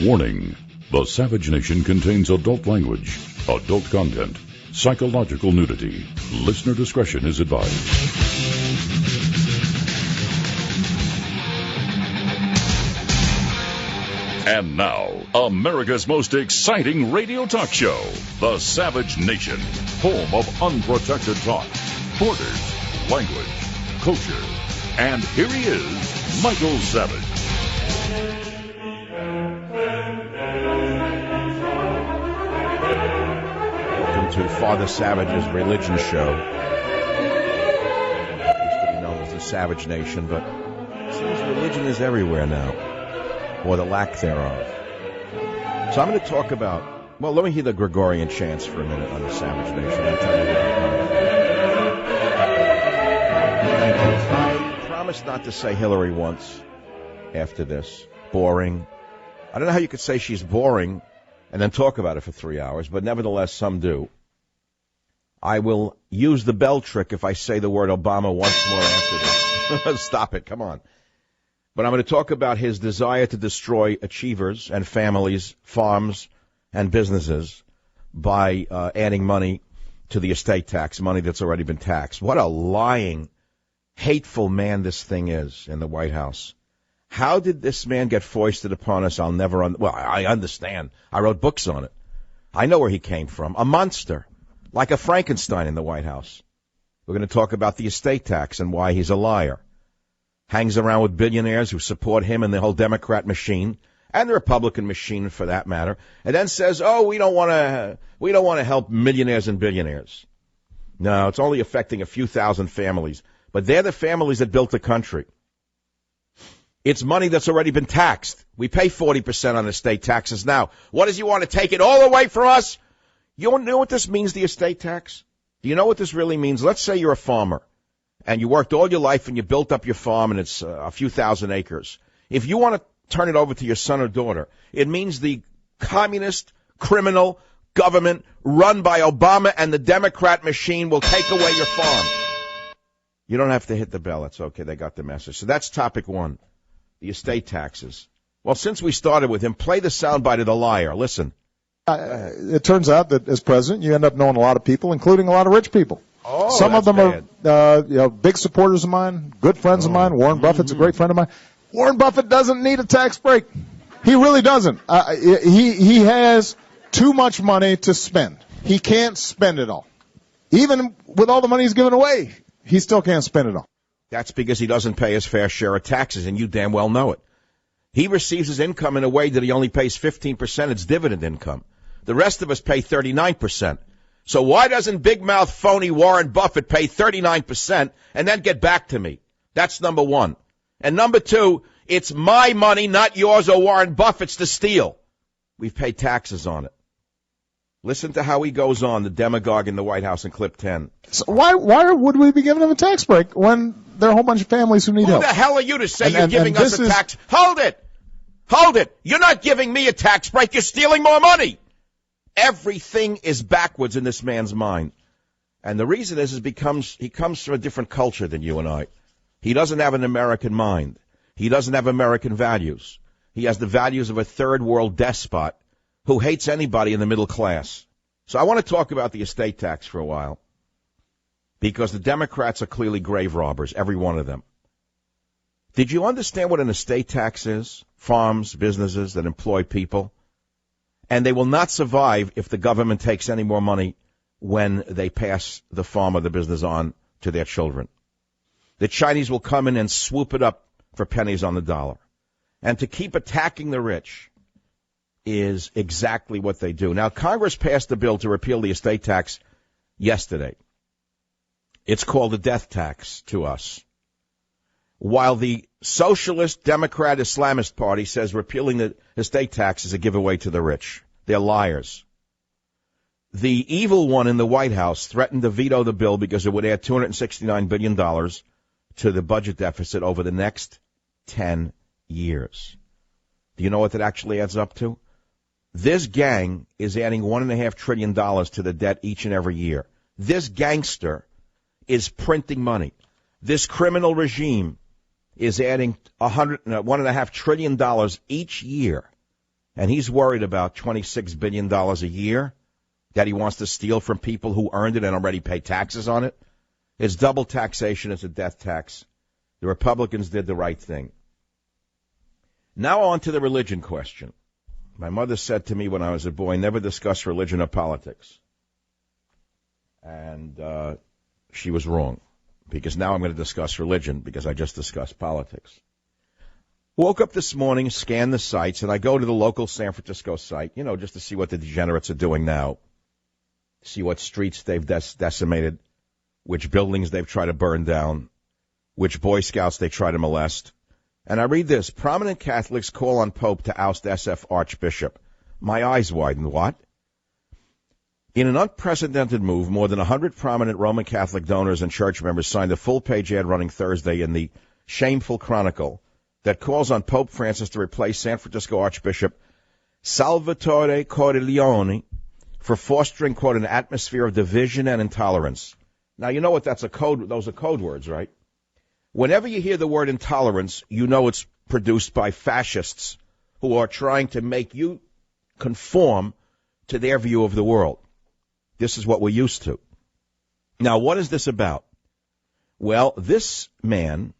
Warning: the Savage Nation contains adult language, adult content, psychological nudity. Listener discretion is advised. And now, America's most exciting radio talk show, The Savage Nation, home of unprotected talk, borders, language, culture. And here he is, Michael Savage. Welcome to Father Savage's religion show. Used to be known as the Savage Nation, but it seems religion is everywhere now, or the lack thereof. So I'm going to talk about, well, let me hear the Gregorian chants for a minute on the Savage Nation. I'll tell you I promise not to say Hillary once after this. Boring. I don't know how you could say she's boring and then talk about it for 3 hours, but nevertheless, some do. I will use the bell trick if I say the word Obama once more after this. Stop it, come on. But I'm going to talk about his desire to destroy achievers and families, farms, and businesses by adding money to the estate tax, money that's already been taxed. What a lying, hateful man this thing is in the White House. How did this man get foisted upon us? I'll never well, I understand. I wrote books on it. I know where he came from. A monster, like a Frankenstein in the White House. We're going to talk about the estate tax and why he's a liar. Hangs around with billionaires who support him and the whole Democrat machine, and the Republican machine for that matter, and then says, oh, we don't want to help millionaires and billionaires. No, it's only affecting a few thousand families, but they're the families that built the country. It's money that's already been taxed. We pay 40% on estate taxes now. What does he want to take it all away from us? You know what this means, the estate tax? Do you know what this really means? Let's say you're a farmer, and you worked all your life, and you built up your farm, and it's a few thousand acres. If you want to turn it over to your son or daughter, it means the communist, criminal government run by Obama and the Democrat machine will take away your farm. You don't have to hit the bell. It's okay. They got the message. So that's topic one. The estate taxes. Well, since we started with him, play the soundbite of the liar. Listen. It turns out that as president, you end up knowing a lot of people, including a lot of rich people. Oh, some of them bad. are big supporters of mine, good friends of mine. Warren Buffett's a great friend of mine. Warren Buffett doesn't need a tax break. He really doesn't. He has too much money to spend. He can't spend it all. Even with all the money he's given away, he still can't spend it all. That's because he doesn't pay his fair share of taxes, and you damn well know it. He receives his income in a way that he only pays 15%. It's dividend income. The rest of us pay 39%. So why doesn't big mouth phony Warren Buffett pay 39% and then get back to me? That's number one. And number two, it's my money, not yours or Warren Buffett's, to steal. We've paid taxes on it. Listen to how he goes on, the demagogue in the White House in clip 10. So why would we be giving him a tax break when there are a whole bunch of families who need help? Who the hell are you to say you're giving us a tax? Hold it! Hold it! You're not giving me a tax break. You're stealing more money. Everything is backwards in this man's mind. And the reason is he comes from a different culture than you and I. He doesn't have an American mind. He doesn't have American values. He has the values of a third world despot who hates anybody in the middle class. So I want to talk about the estate tax for a while, because the Democrats are clearly grave robbers, every one of them. Did you understand what an estate tax is? Farms, businesses that employ people. And they will not survive if the government takes any more money when they pass the farm or the business on to their children. The Chinese will come in and swoop it up for pennies on the dollar. And to keep attacking the rich is exactly what they do. Now, Congress passed a bill to repeal the estate tax yesterday. It's called the death tax to us. While the Socialist, Democrat, Islamist Party says repealing the estate tax is a giveaway to the rich. They're liars. The evil one in the White House threatened to veto the bill because it would add $269 billion to the budget deficit over the next 10 years. Do you know what that actually adds up to? This gang is adding $1.5 trillion to the debt each and every year. This gangster is printing money. This criminal regime is adding $1.5 trillion each year and he's worried about $26 billion a year that he wants to steal from people who earned it and already pay taxes on it. It's double taxation. It's a death tax. The Republicans did the right thing. Now on to the religion question. My mother said to me when I was a boy, never discuss religion or politics. And she was wrong, because now I'm going to discuss religion because I just discussed politics. Woke up this morning, scanned the sites, and I go to the local San Francisco site, just to see what the degenerates are doing now, see what streets they've decimated, which buildings they've tried to burn down, which Boy Scouts they try to molest. And I read this: prominent Catholics call on Pope to oust SF Archbishop. My eyes widened. What? In an unprecedented move, more than 100 prominent Roman Catholic donors and church members signed a full-page ad running Thursday in the Shameful Chronicle that calls on Pope Francis to replace San Francisco Archbishop Salvatore Cordileone for fostering, quote, an atmosphere of division and intolerance. Now, you know what those are code words, right? Whenever you hear the word intolerance, you know it's produced by fascists who are trying to make you conform to their view of the world. This is what we're used to. Now, what is this about? Well, this man,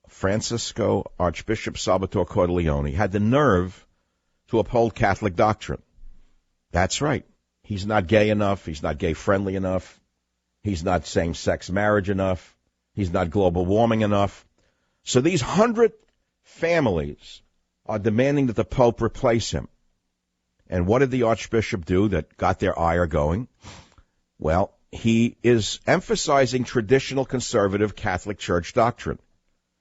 Francisco Archbishop Salvatore Cordileone, had the nerve to uphold Catholic doctrine. That's right. He's not gay enough. He's not gay-friendly enough. He's not same-sex marriage enough. He's not global warming enough. So these 100 families are demanding that the Pope replace him. And what did the Archbishop do that got their ire going? Well, he is emphasizing traditional conservative Catholic Church doctrine,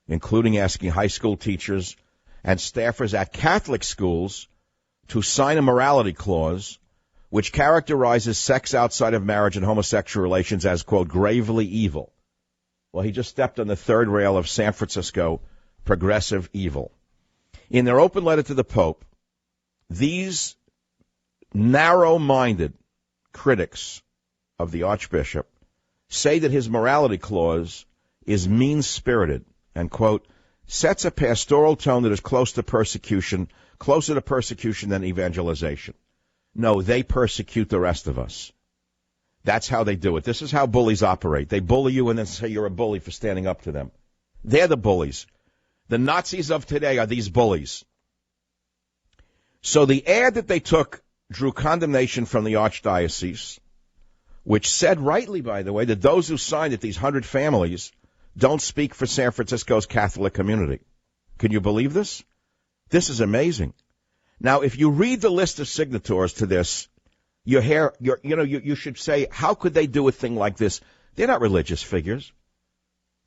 including asking high school teachers and staffers at Catholic schools to sign a morality clause which characterizes sex outside of marriage and homosexual relations as, quote, gravely evil. Well, he just stepped on the third rail of San Francisco progressive evil. In their open letter to the Pope, these narrow-minded critics of the Archbishop say that his morality clause is mean-spirited and, quote, sets a pastoral tone that is closer to persecution than evangelization. No, they persecute the rest of us. That's how they do it. This is how bullies operate. They bully you and then say you're a bully for standing up to them. They're the bullies. The Nazis of today are these bullies. So the ad that they took drew condemnation from the Archdiocese, which said rightly, by the way, that those who signed it, these 100 families, don't speak for San Francisco's Catholic community. Can you believe this? This is amazing. Now, if you read the list of signatories to this, you should say, how could they do a thing like this? They're not religious figures.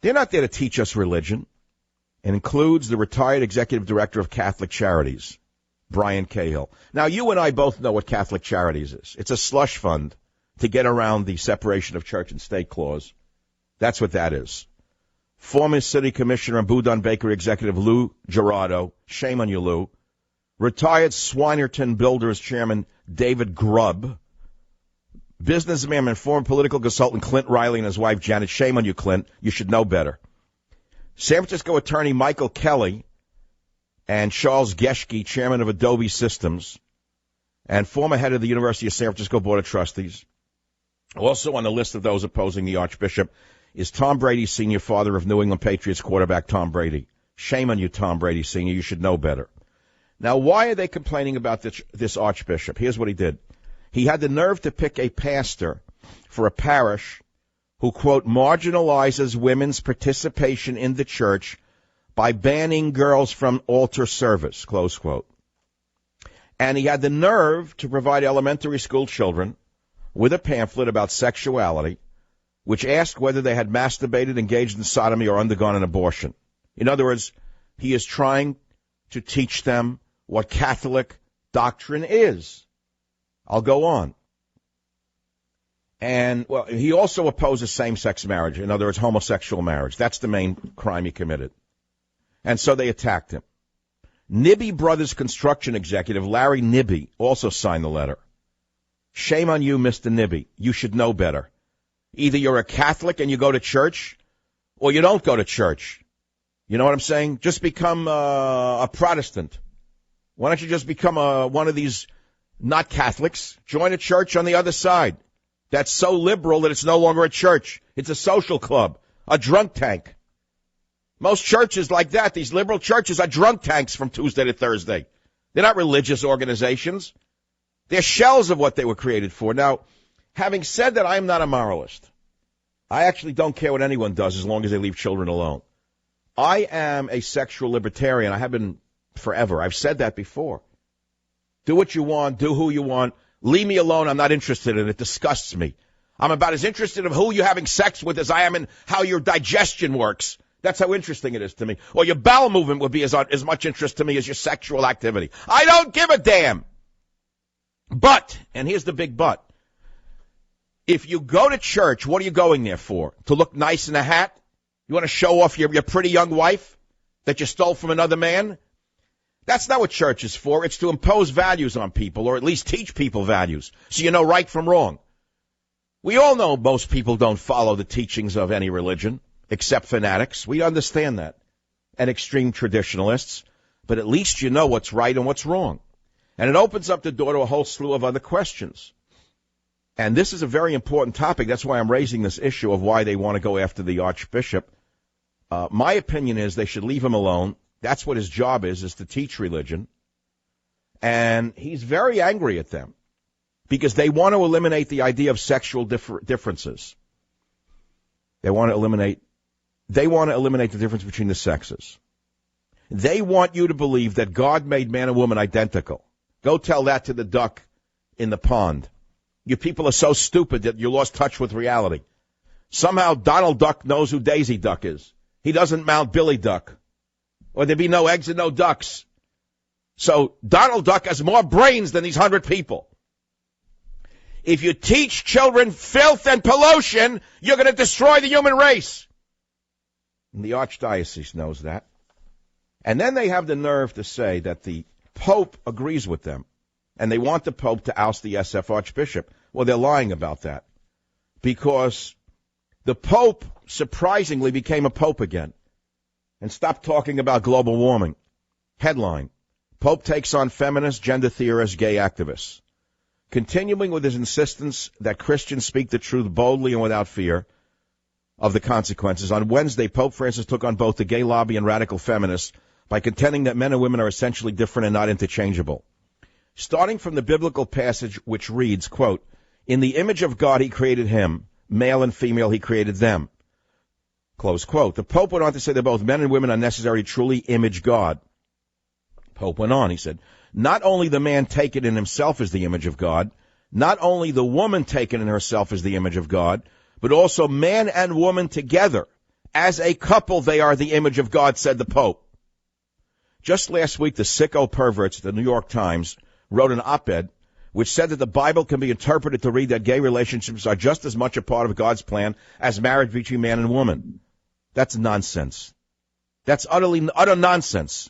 They're not there to teach us religion. It includes the retired executive director of Catholic Charities, Brian Cahill. Now, you and I both know what Catholic Charities is. It's a slush fund to get around the separation of church and state clause. That's what that is. Former city commissioner and Boudin Bakery executive Lou Gerardo, shame on you, Lou. Retired Swinerton Builders chairman David Grubb. Businessman and former political consultant Clint Riley and his wife Janet. Shame on you, Clint. You should know better. San Francisco attorney Michael Kelly and Charles Geschke, chairman of Adobe Systems, and former head of the University of San Francisco Board of Trustees. Also on the list of those opposing the Archbishop is Tom Brady Sr., father of New England Patriots quarterback Tom Brady. Shame on you, Tom Brady Sr. You should know better. Now, why are they complaining about this Archbishop? Here's what he did. He had the nerve to pick a pastor for a parish who, quote, marginalizes women's participation in the church by banning girls from altar service, close quote. And he had the nerve to provide elementary school children with a pamphlet about sexuality, which asked whether they had masturbated, engaged in sodomy, or undergone an abortion. In other words, he is trying to teach them what Catholic doctrine is. I'll go on. And, well, he also opposes same-sex marriage. In other words, homosexual marriage. That's the main crime he committed. And so they attacked him. Nibby Brothers construction executive Larry Nibby also signed the letter. Shame on you, Mr. Nibby. You should know better. Either you're a Catholic and you go to church, or you don't go to church. You know what I'm saying? Just become a Protestant. Why don't you just become one of these not Catholics? Join a church on the other side that's so liberal that it's no longer a church. It's a social club, a drunk tank. Most churches like that, these liberal churches, are drunk tanks from Tuesday to Thursday. They're not religious organizations. They're shells of what they were created for. Now, having said that, I am not a moralist. I actually don't care what anyone does as long as they leave children alone. I am a sexual libertarian. I have been forever. I've said that before. Do what you want. Do who you want. Leave me alone. I'm not interested in it. It disgusts me. I'm about as interested in who you're having sex with as I am in how your digestion works. That's how interesting it is to me. Or your bowel movement would be as much interest to me as your sexual activity. I don't give a damn. But, and here's the big but, if you go to church, what are you going there for? To look nice in a hat? You want to show off your pretty young wife that you stole from another man? That's not what church is for. It's to impose values on people, or at least teach people values, so you know right from wrong. We all know most people don't follow the teachings of any religion, except fanatics. We understand that. And extreme traditionalists. But at least you know what's right and what's wrong. And it opens up the door to a whole slew of other questions. And this is a very important topic. That's why I'm raising this issue of why they want to go after the Archbishop. My opinion is they should leave him alone. That's what his job is to teach religion. And he's very angry at them because they want to eliminate the idea of sexual differences. They want to eliminate the difference between the sexes. They want you to believe that God made man and woman identical. Go tell that to the duck in the pond. You people are so stupid that you lost touch with reality. Somehow Donald Duck knows who Daisy Duck is. He doesn't mount Billy Duck. Or there'd be no eggs and no ducks. So Donald Duck has more brains than these 100 people. If you teach children filth and pollution, you're going to destroy the human race. And the Archdiocese knows that. And then they have the nerve to say that the Pope agrees with them. And they want the Pope to oust the SF Archbishop. Well, they're lying about that. Because the Pope surprisingly became a Pope again. And stopped talking about global warming. Headline: Pope takes on feminists, gender theorists, gay activists. Continuing with his insistence that Christians speak the truth boldly and without fear of the consequences, on Wednesday, Pope Francis took on both the gay lobby and radical feminists by contending that men and women are essentially different and not interchangeable. Starting from the biblical passage which reads, quote, "In the image of God he created him, male and female he created them," close quote. The Pope went on to say that both men and women are necessary to truly image God. Pope went on, he said, not only the man taken in himself is the image of God, not only the woman taken in herself is the image of God, but also man and woman together. As a couple, they are the image of God, said the Pope. Just last week, the sicko perverts, the New York Times, wrote an op-ed which said that the Bible can be interpreted to read that gay relationships are just as much a part of God's plan as marriage between man and woman. That's nonsense. That's utter nonsense.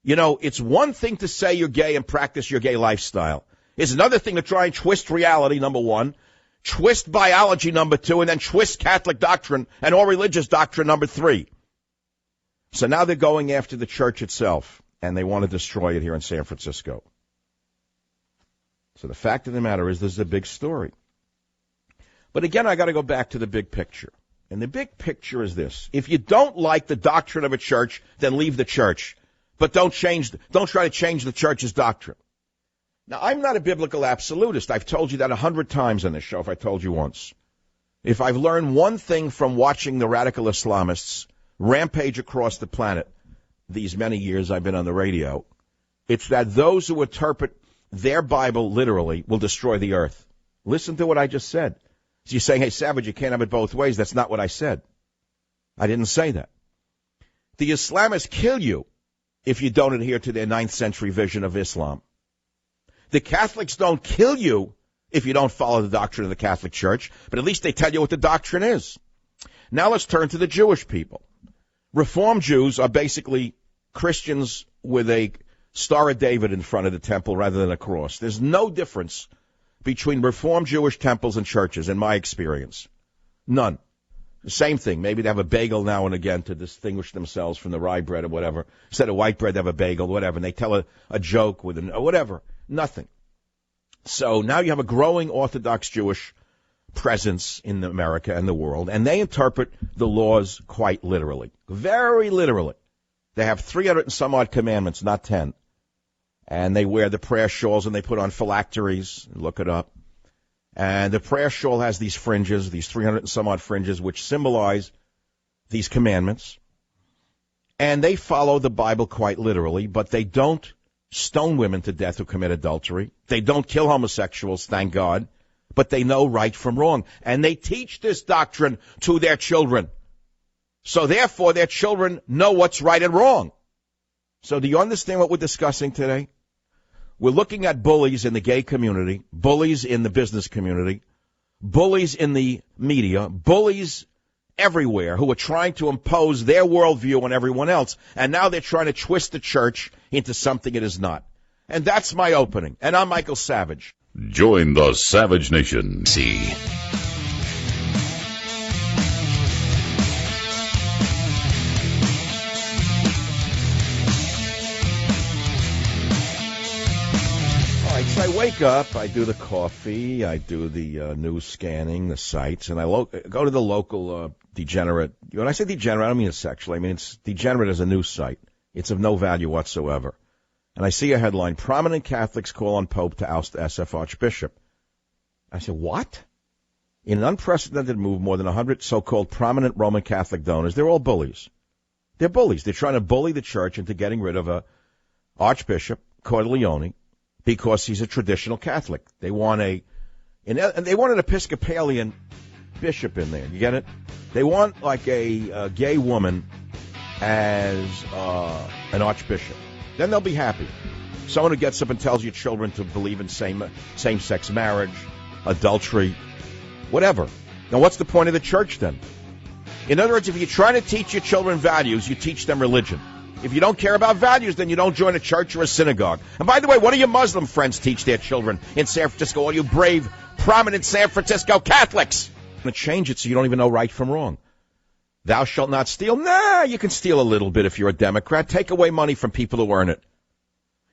You know, it's one thing to say you're gay and practice your gay lifestyle. It's another thing to try and twist reality, number one, twist biology, number two, and then twist Catholic doctrine and all religious doctrine, number three. So now they're going after the church itself, and they want to destroy it here in San Francisco. So the fact of the matter is this is a big story. But again, I got to go back to the big picture. And the big picture is this. If you don't like the doctrine of a church, then leave the church. But don't try to change the church's doctrine. Now, I'm not a biblical absolutist. I've told you that 100 times on this show, if I told you once. If I've learned one thing from watching the radical Islamists rampage across the planet these many years I've been on the radio, it's that those who interpret their Bible literally will destroy the earth. Listen to what I just said. So you're saying, hey, Savage, you can't have it both ways. That's not what I said. I didn't say that. The Islamists kill you if you don't adhere to their 9th century vision of Islam. The Catholics don't kill you if you don't follow the doctrine of the Catholic Church, but at least they tell you what the doctrine is. Now let's turn to the Jewish people. Reform Jews are basically Christians with a Star of David in front of the temple rather than a cross. There's no difference between Reformed Jewish temples and churches, in my experience. None. Same thing. Maybe they have a bagel now and again to distinguish themselves from the rye bread or whatever. Instead of white bread, they have a bagel, whatever. And they tell a joke with whatever. Nothing. So now you have a growing Orthodox Jewish presence in America and the world, and they interpret the laws quite literally. Very literally. They have 300 and some odd commandments, not 10. And they wear the prayer shawls and they put on phylacteries. Look it up. And the prayer shawl has these fringes, these 300 and some odd fringes, which symbolize these commandments. And they follow the Bible quite literally, but they don't stone women to death who commit adultery. They don't kill homosexuals, thank God, but they know right from wrong. And they teach this doctrine to their children. So therefore, their children know what's right and wrong. So do you understand what we're discussing today? We're looking at bullies in the gay community, bullies in the business community, bullies in the media, bullies everywhere who are trying to impose their worldview on everyone else. And now they're trying to twist the church into something it is not. And that's my opening. And I'm Michael Savage. Join the Savage Nation. See. So I wake up, I do the coffee, I do the news scanning, the sites, and I go to the local degenerate. When I say degenerate, I don't mean it sexually. I mean it's degenerate as a news site. It's of no value whatsoever. And I see a headline, prominent Catholics call on Pope to oust SF Archbishop. I said, what? In an unprecedented move, more than 100 so-called prominent Roman Catholic donors, they're all bullies. They're bullies. They're trying to bully the church into getting rid of a Archbishop, Cordileone, because he's a traditional Catholic. They want an Episcopalian bishop in there. You get it? They want like a gay woman as an archbishop. Then they'll be happy. Someone who gets up and tells your children to believe in same-sex marriage, adultery, whatever. Now, what's the point of the church then? In other words, if you're trying to teach your children values, you teach them religion. If you don't care about values, then you don't join a church or a synagogue. And by the way, what do your Muslim friends teach their children in San Francisco, all you brave, prominent San Francisco Catholics? I'm going to change it so you don't even know right from wrong. Thou shalt not steal. Nah, you can steal a little bit if you're a Democrat. Take away money from people who earn it.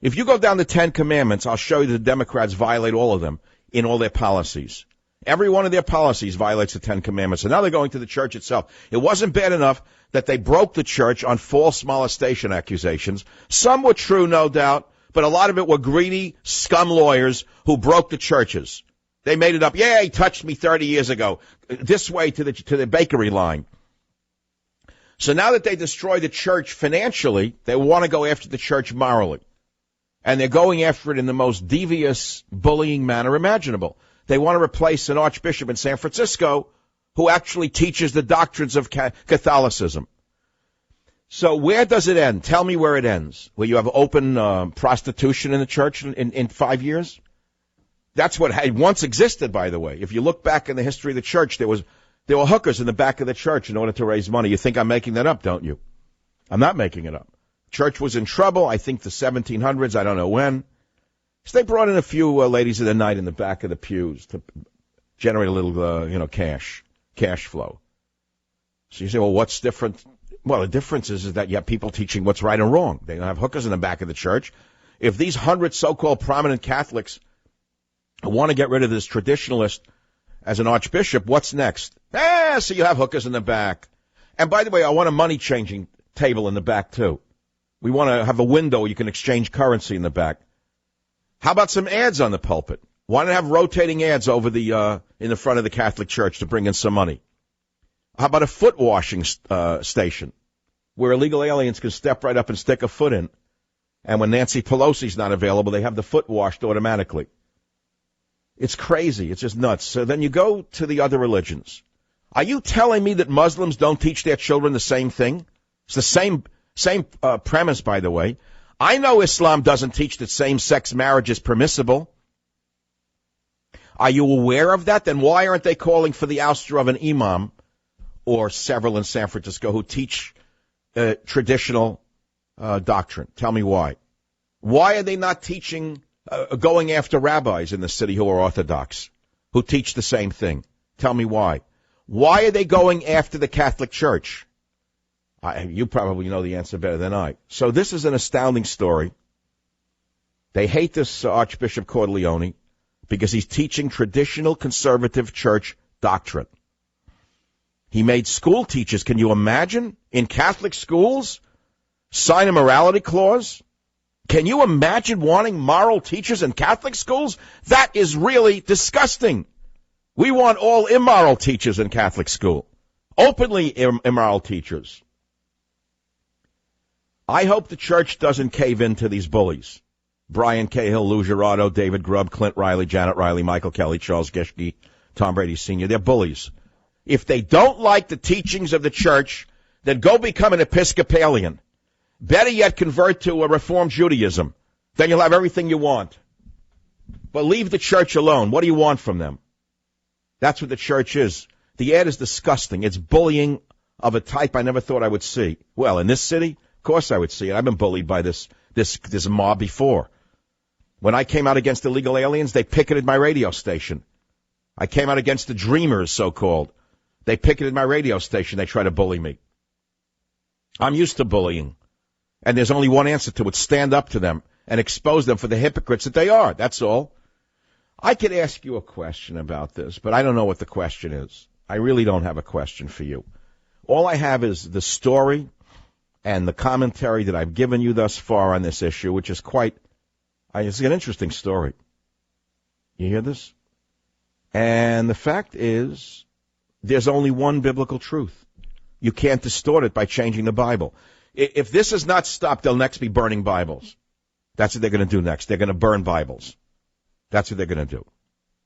If you go down the 10 Commandments, I'll show you the Democrats violate all of them in all their policies. Every one of their policies violates the 10 Commandments. And now they're going to the church itself. It wasn't bad enough that they broke the church on false molestation accusations. Some were true, no doubt, but a lot of it were greedy scum lawyers who broke the churches. They made it up. Yeah, he touched me 30 years ago. This way to the bakery line. So now that they destroy the church financially, they want to go after the church morally. And they're going after it in the most devious, bullying manner imaginable. They want to replace an archbishop in San Francisco who actually teaches the doctrines of Catholicism. So where does it end? Tell me where it ends. Where you have open prostitution in the church in 5 years? That's what had once existed, by the way. If you look back in the history of the church, there were hookers in the back of the church in order to raise money. You think I'm making that up, don't you? I'm not making it up. Church was in trouble, I think the 1700s, I don't know when. So they brought in a few ladies of the night in the back of the pews to generate a little, cash flow. So you say, well, what's different? Well, the difference is that you have people teaching what's right and wrong. They don't have hookers in the back of the church. If these 100 so-called prominent Catholics want to get rid of this traditionalist as an archbishop, what's next? So you have hookers in the back. And by the way, I want a money-changing table in the back, too. We want to have a window you can exchange currency in the back. How about some ads on the pulpit? Why not have rotating ads over in the front of the Catholic Church to bring in some money? How about a foot washing station where illegal aliens can step right up and stick a foot in? And when Nancy Pelosi's not available, they have the foot washed automatically. It's crazy. It's just nuts. So then you go to the other religions. Are you telling me that Muslims don't teach their children the same thing? It's the same premise, by the way. I know Islam doesn't teach that same-sex marriage is permissible. Are you aware of that? Then why aren't they calling for the ouster of an imam or several in San Francisco who teach traditional doctrine? Tell me why. Why are they not teaching, going after rabbis in the city who are Orthodox, who teach the same thing? Tell me why. Why are they going after the Catholic Church? You probably know the answer better than I. So this is an astounding story. They hate this Archbishop Cordileone because he's teaching traditional conservative church doctrine. He made school teachers, can you imagine, in Catholic schools, sign a morality clause? Can you imagine wanting moral teachers in Catholic schools? That is really disgusting. We want all immoral teachers in Catholic school, openly immoral teachers. I hope the church doesn't cave into these bullies. Brian Cahill, Lou Gerardo, David Grubb, Clint Riley, Janet Riley, Michael Kelly, Charles Geschke, Tom Brady Sr. They're bullies. If they don't like the teachings of the church, then go become an Episcopalian. Better yet, convert to a Reformed Judaism. Then you'll have everything you want. But leave the church alone. What do you want from them? That's what the church is. The ad is disgusting. It's bullying of a type I never thought I would see. Well, in this city, of course I would see it. I've been bullied by this mob before. When I came out against illegal aliens, they picketed my radio station. I came out against the Dreamers, so-called. They picketed my radio station. They try to bully me. I'm used to bullying. And there's only one answer to it. Stand up to them and expose them for the hypocrites that they are. That's all. I could ask you a question about this, but I don't know what the question is. I really don't have a question for you. All I have is the story and the commentary that I've given you thus far on this issue, which is it's an interesting story. You hear this? And the fact is, there's only one biblical truth. You can't distort it by changing the Bible. If this is not stopped, they'll next be burning Bibles. That's what they're going to do next. They're going to burn Bibles. That's what they're going to do.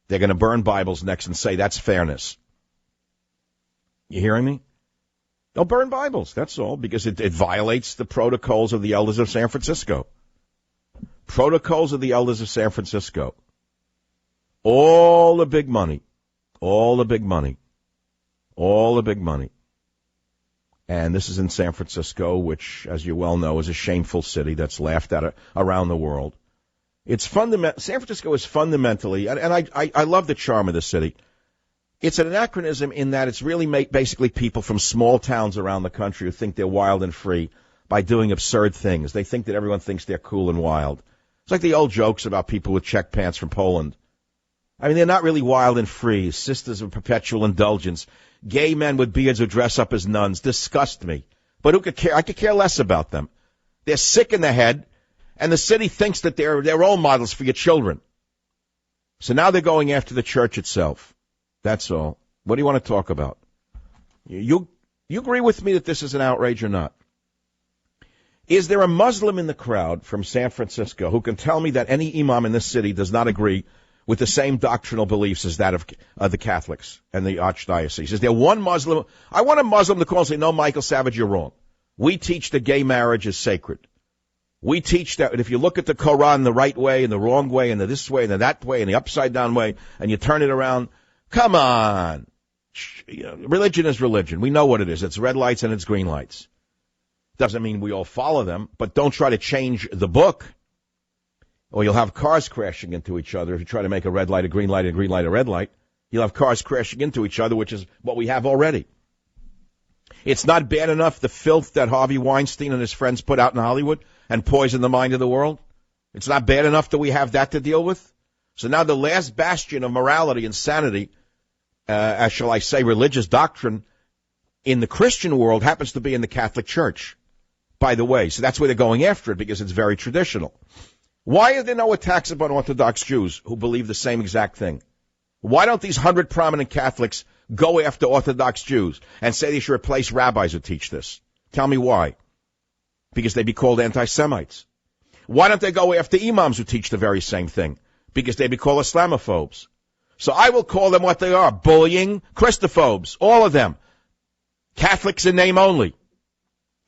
They're going to burn Bibles next and say that's fairness. You hearing me? They'll burn Bibles, that's all, because it violates the protocols of the elders of San Francisco. Protocols of the elders of San Francisco. All the big money. All the big money. All the big money. And this is in San Francisco, which, as you well know, is a shameful city that's laughed at around the world. San Francisco is fundamentally, and I love the charm of the city. It's an anachronism in that it's really basically people from small towns around the country who think they're wild and free by doing absurd things. They think that everyone thinks they're cool and wild. It's like the old jokes about people with check pants from Poland. I mean, they're not really wild and free. Sisters of perpetual indulgence. Gay men with beards who dress up as nuns disgust me. But who could care? I could care less about them. They're sick in the head, and the city thinks that they're role models for your children. So now they're going after the church itself. That's all. What do you want to talk about? You agree with me that this is an outrage or not? Is there a Muslim in the crowd from San Francisco who can tell me that any imam in this city does not agree with the same doctrinal beliefs as that of the Catholics and the Archdiocese? Is there one Muslim? I want a Muslim to call and say, no, Michael Savage, you're wrong. We teach that gay marriage is sacred. We teach that if you look at the Quran the right way and the wrong way and the this way and the that way and the upside down way and you turn it around, come on. Religion is religion. We know what it is. It's red lights and it's green lights. Doesn't mean we all follow them, but don't try to change the book, or you'll have cars crashing into each other if you try to make a red light a green light, a green light a red light. You'll have cars crashing into each other, which is what we have already. It's not bad enough the filth that Harvey Weinstein and his friends put out in Hollywood and poisoned the mind of the world. It's not bad enough that we have that to deal with. So now the last bastion of morality and sanity, shall I say religious doctrine, in the Christian world happens to be in the Catholic Church, by the way. So that's why they're going after it, because it's very traditional. Why are there no attacks upon Orthodox Jews who believe the same exact thing? Why don't these 100 prominent Catholics go after Orthodox Jews and say they should replace rabbis who teach this? Tell me why. Because they'd be called anti-Semites. Why don't they go after imams who teach the very same thing? Because they'd be called Islamophobes. So I will call them what they are, bullying Christophobes, all of them. Catholics in name only.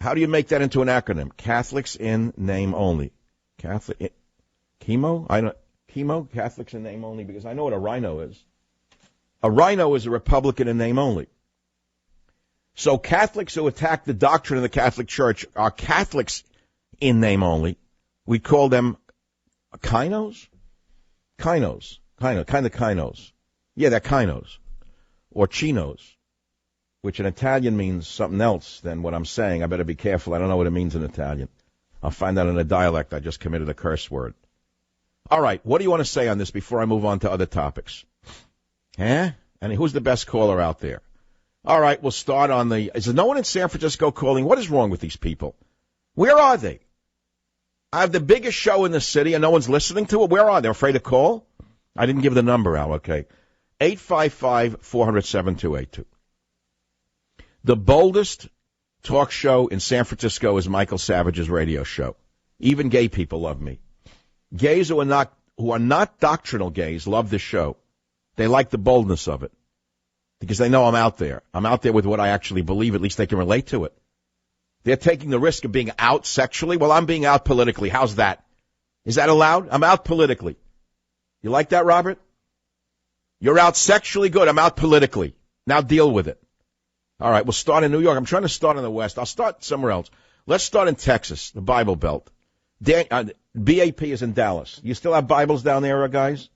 How do you make that into an acronym? Catholics in name only. Catholics in name only, because I know what a rhino is. A rhino is a Republican in name only. So Catholics who attack the doctrine of the Catholic Church are Catholics in name only. We call them Kinos? Kinos. Yeah, they're Kinos. Or Chinos. which in Italian means something else than what I'm saying. I better be careful. I don't know what it means in Italian. I'll find out in a dialect. I just committed a curse word. All right, what do you want to say on this before I move on to other topics? Huh? And who's the best caller out there? All right, we'll start on the... Is there no one in San Francisco calling? What is wrong with these people? Where are they? I have the biggest show in the city, and no one's listening to it. Where are they? They're afraid to call? I didn't give the number out, okay. 855-400-7282. The boldest talk show in San Francisco is Michael Savage's radio show. Even gay people love me. Gays who are not doctrinal gays love this show. They like the boldness of it because they know I'm out there. I'm out there with what I actually believe. At least they can relate to it. They're taking the risk of being out sexually. Well, I'm being out politically. How's that? Is that allowed? I'm out politically. You like that, Robert? You're out sexually. Good. I'm out politically. Now deal with it. All right, we'll start in New York. I'm trying to start in the West. I'll start somewhere else. Let's start in Texas, the Bible Belt. BAP is in Dallas. You still have Bibles down there, guys?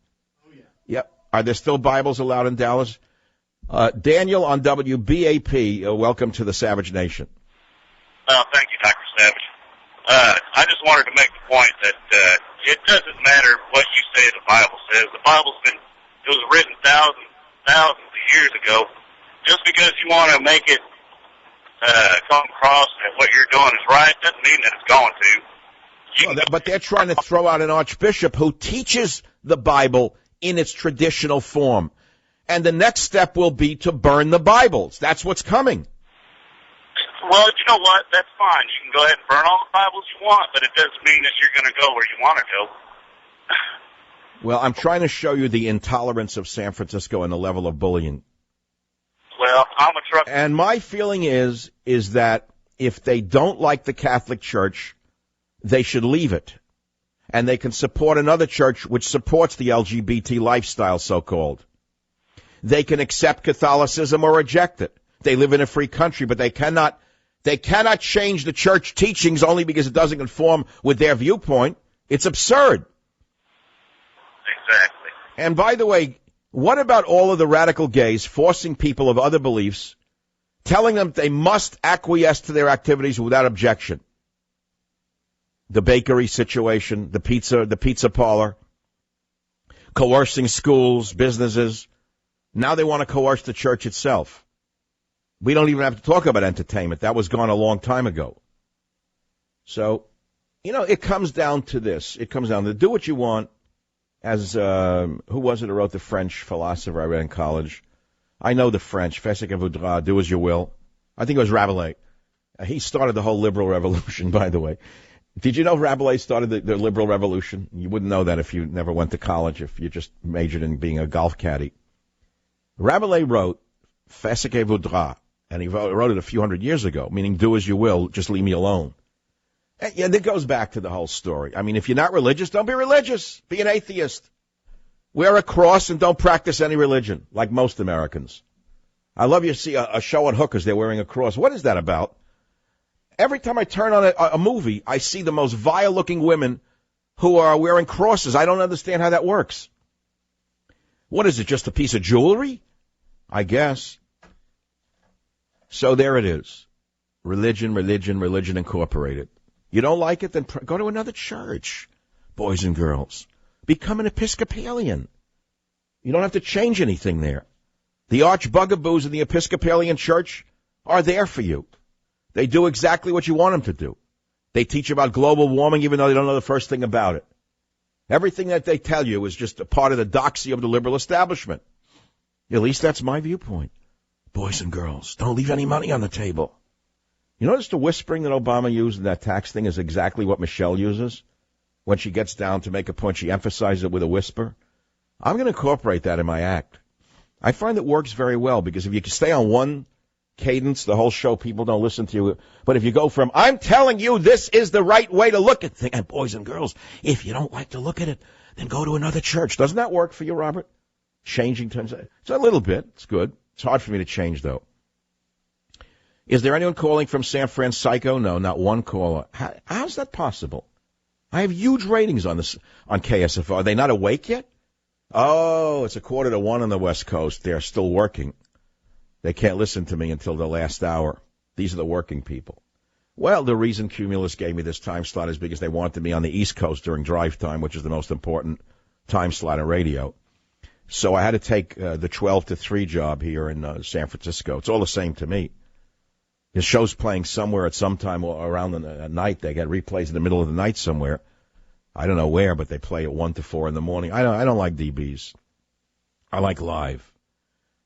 Oh, yeah. Yep. Are there still Bibles allowed in Dallas? Daniel on WBAP, welcome to the Savage Nation. Thank you, Dr. Savage. I just wanted to make the point that it doesn't matter what you say the Bible says. The it was written thousands of years ago. Just because you want to make it come across that what you're doing is right doesn't mean that it's going to. But they're trying to throw out an archbishop who teaches the Bible in its traditional form. And the next step will be to burn the Bibles. That's what's coming. Well, you know what? That's fine. You can go ahead and burn all the Bibles you want, but it doesn't mean that you're going to go where you want to go. Well, I'm trying to show you the intolerance of San Francisco and the level of bullying. Well, I'm a truck. And my feeling is that if they don't like the Catholic Church, they should leave it. And they can support another church which supports the LGBT lifestyle, so-called. They can accept Catholicism or reject it. They live in a free country, but they cannot change the church teachings only because it doesn't conform with their viewpoint. It's absurd. Exactly. And by the way, what about all of the radical gays forcing people of other beliefs, telling them they must acquiesce to their activities without objection? The bakery situation, the pizza parlor, coercing schools, businesses. Now they want to coerce the church itself. We don't even have to talk about entertainment. That was gone a long time ago. So, it comes down to this. It comes down to do what you want. As, who was it who wrote the French philosopher I read in college? I know the French. Fais ce que voudras, do as you will. I think it was Rabelais. He started the whole liberal revolution, by the way. Did you know Rabelais started the liberal revolution? You wouldn't know that if you never went to college, if you just majored in being a golf caddy. Rabelais wrote, Fais ce que voudras, and he wrote it a few hundred years ago, meaning do as you will, just leave me alone. And it goes back to the whole story. I mean, if you're not religious, don't be religious. Be an atheist. Wear a cross and don't practice any religion, like most Americans. I love you see a show on hookers, they're wearing a cross. What is that about? Every time I turn on a movie, I see the most vile-looking women who are wearing crosses. I don't understand how that works. What is it, just a piece of jewelry? I guess. So there it is. Religion Incorporated. You don't like it? Then go to another church, boys and girls. Become an Episcopalian. You don't have to change anything there. The arch bugaboos in the Episcopalian Church are there for you. They do exactly what you want them to do. They teach about global warming even though they don't know the first thing about it. Everything that they tell you is just a part of the doxy of the liberal establishment. At least that's my viewpoint. Boys and girls, don't leave any money on the table. You notice the whispering that Obama used in that tax thing is exactly what Michelle uses? When she gets down to make a point, she emphasizes it with a whisper. I'm going to incorporate that in my act. I find it works very well because if you can stay on one cadence, the whole show, people don't listen to you. But if you go from, I'm telling you this is the right way to look at things, and boys and girls, if you don't like to look at it, then go to another church. Doesn't that work for you, Robert? Changing times. It's a little bit. It's good. It's hard for me to change, though. Is there anyone calling from San Francisco? No, not one caller. How's that possible? I have huge ratings on this on KSFO. Are they not awake yet? Oh, it's 1:45 on the West Coast. They're still working. They can't listen to me until the last hour. These are the working people. Well, the reason Cumulus gave me this time slot is because they wanted me on the East Coast during drive time, which is the most important time slot in radio. So I had to take the 12 to 3 job here in San Francisco. It's all the same to me. The show's playing somewhere at some time around the night. They get replays in the middle of the night somewhere. I don't know where, but they play at 1 to 4 in the morning. I don't like DBs. I like live.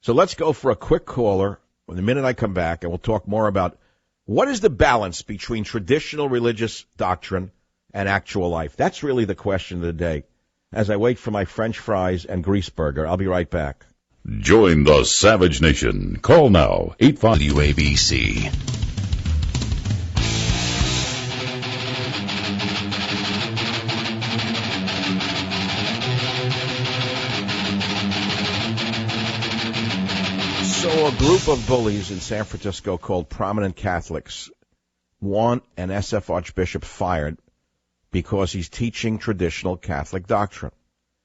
So let's go for a quick caller. In the minute I come back, and we'll talk more about what is the balance between traditional religious doctrine and actual life. That's really the question of the day. As I wait for my French fries and grease burger, I'll be right back. Join the Savage Nation. Call now, 85 WABC. So a group of bullies in San Francisco called Prominent Catholics want an SF Archbishop fired because he's teaching traditional Catholic doctrine.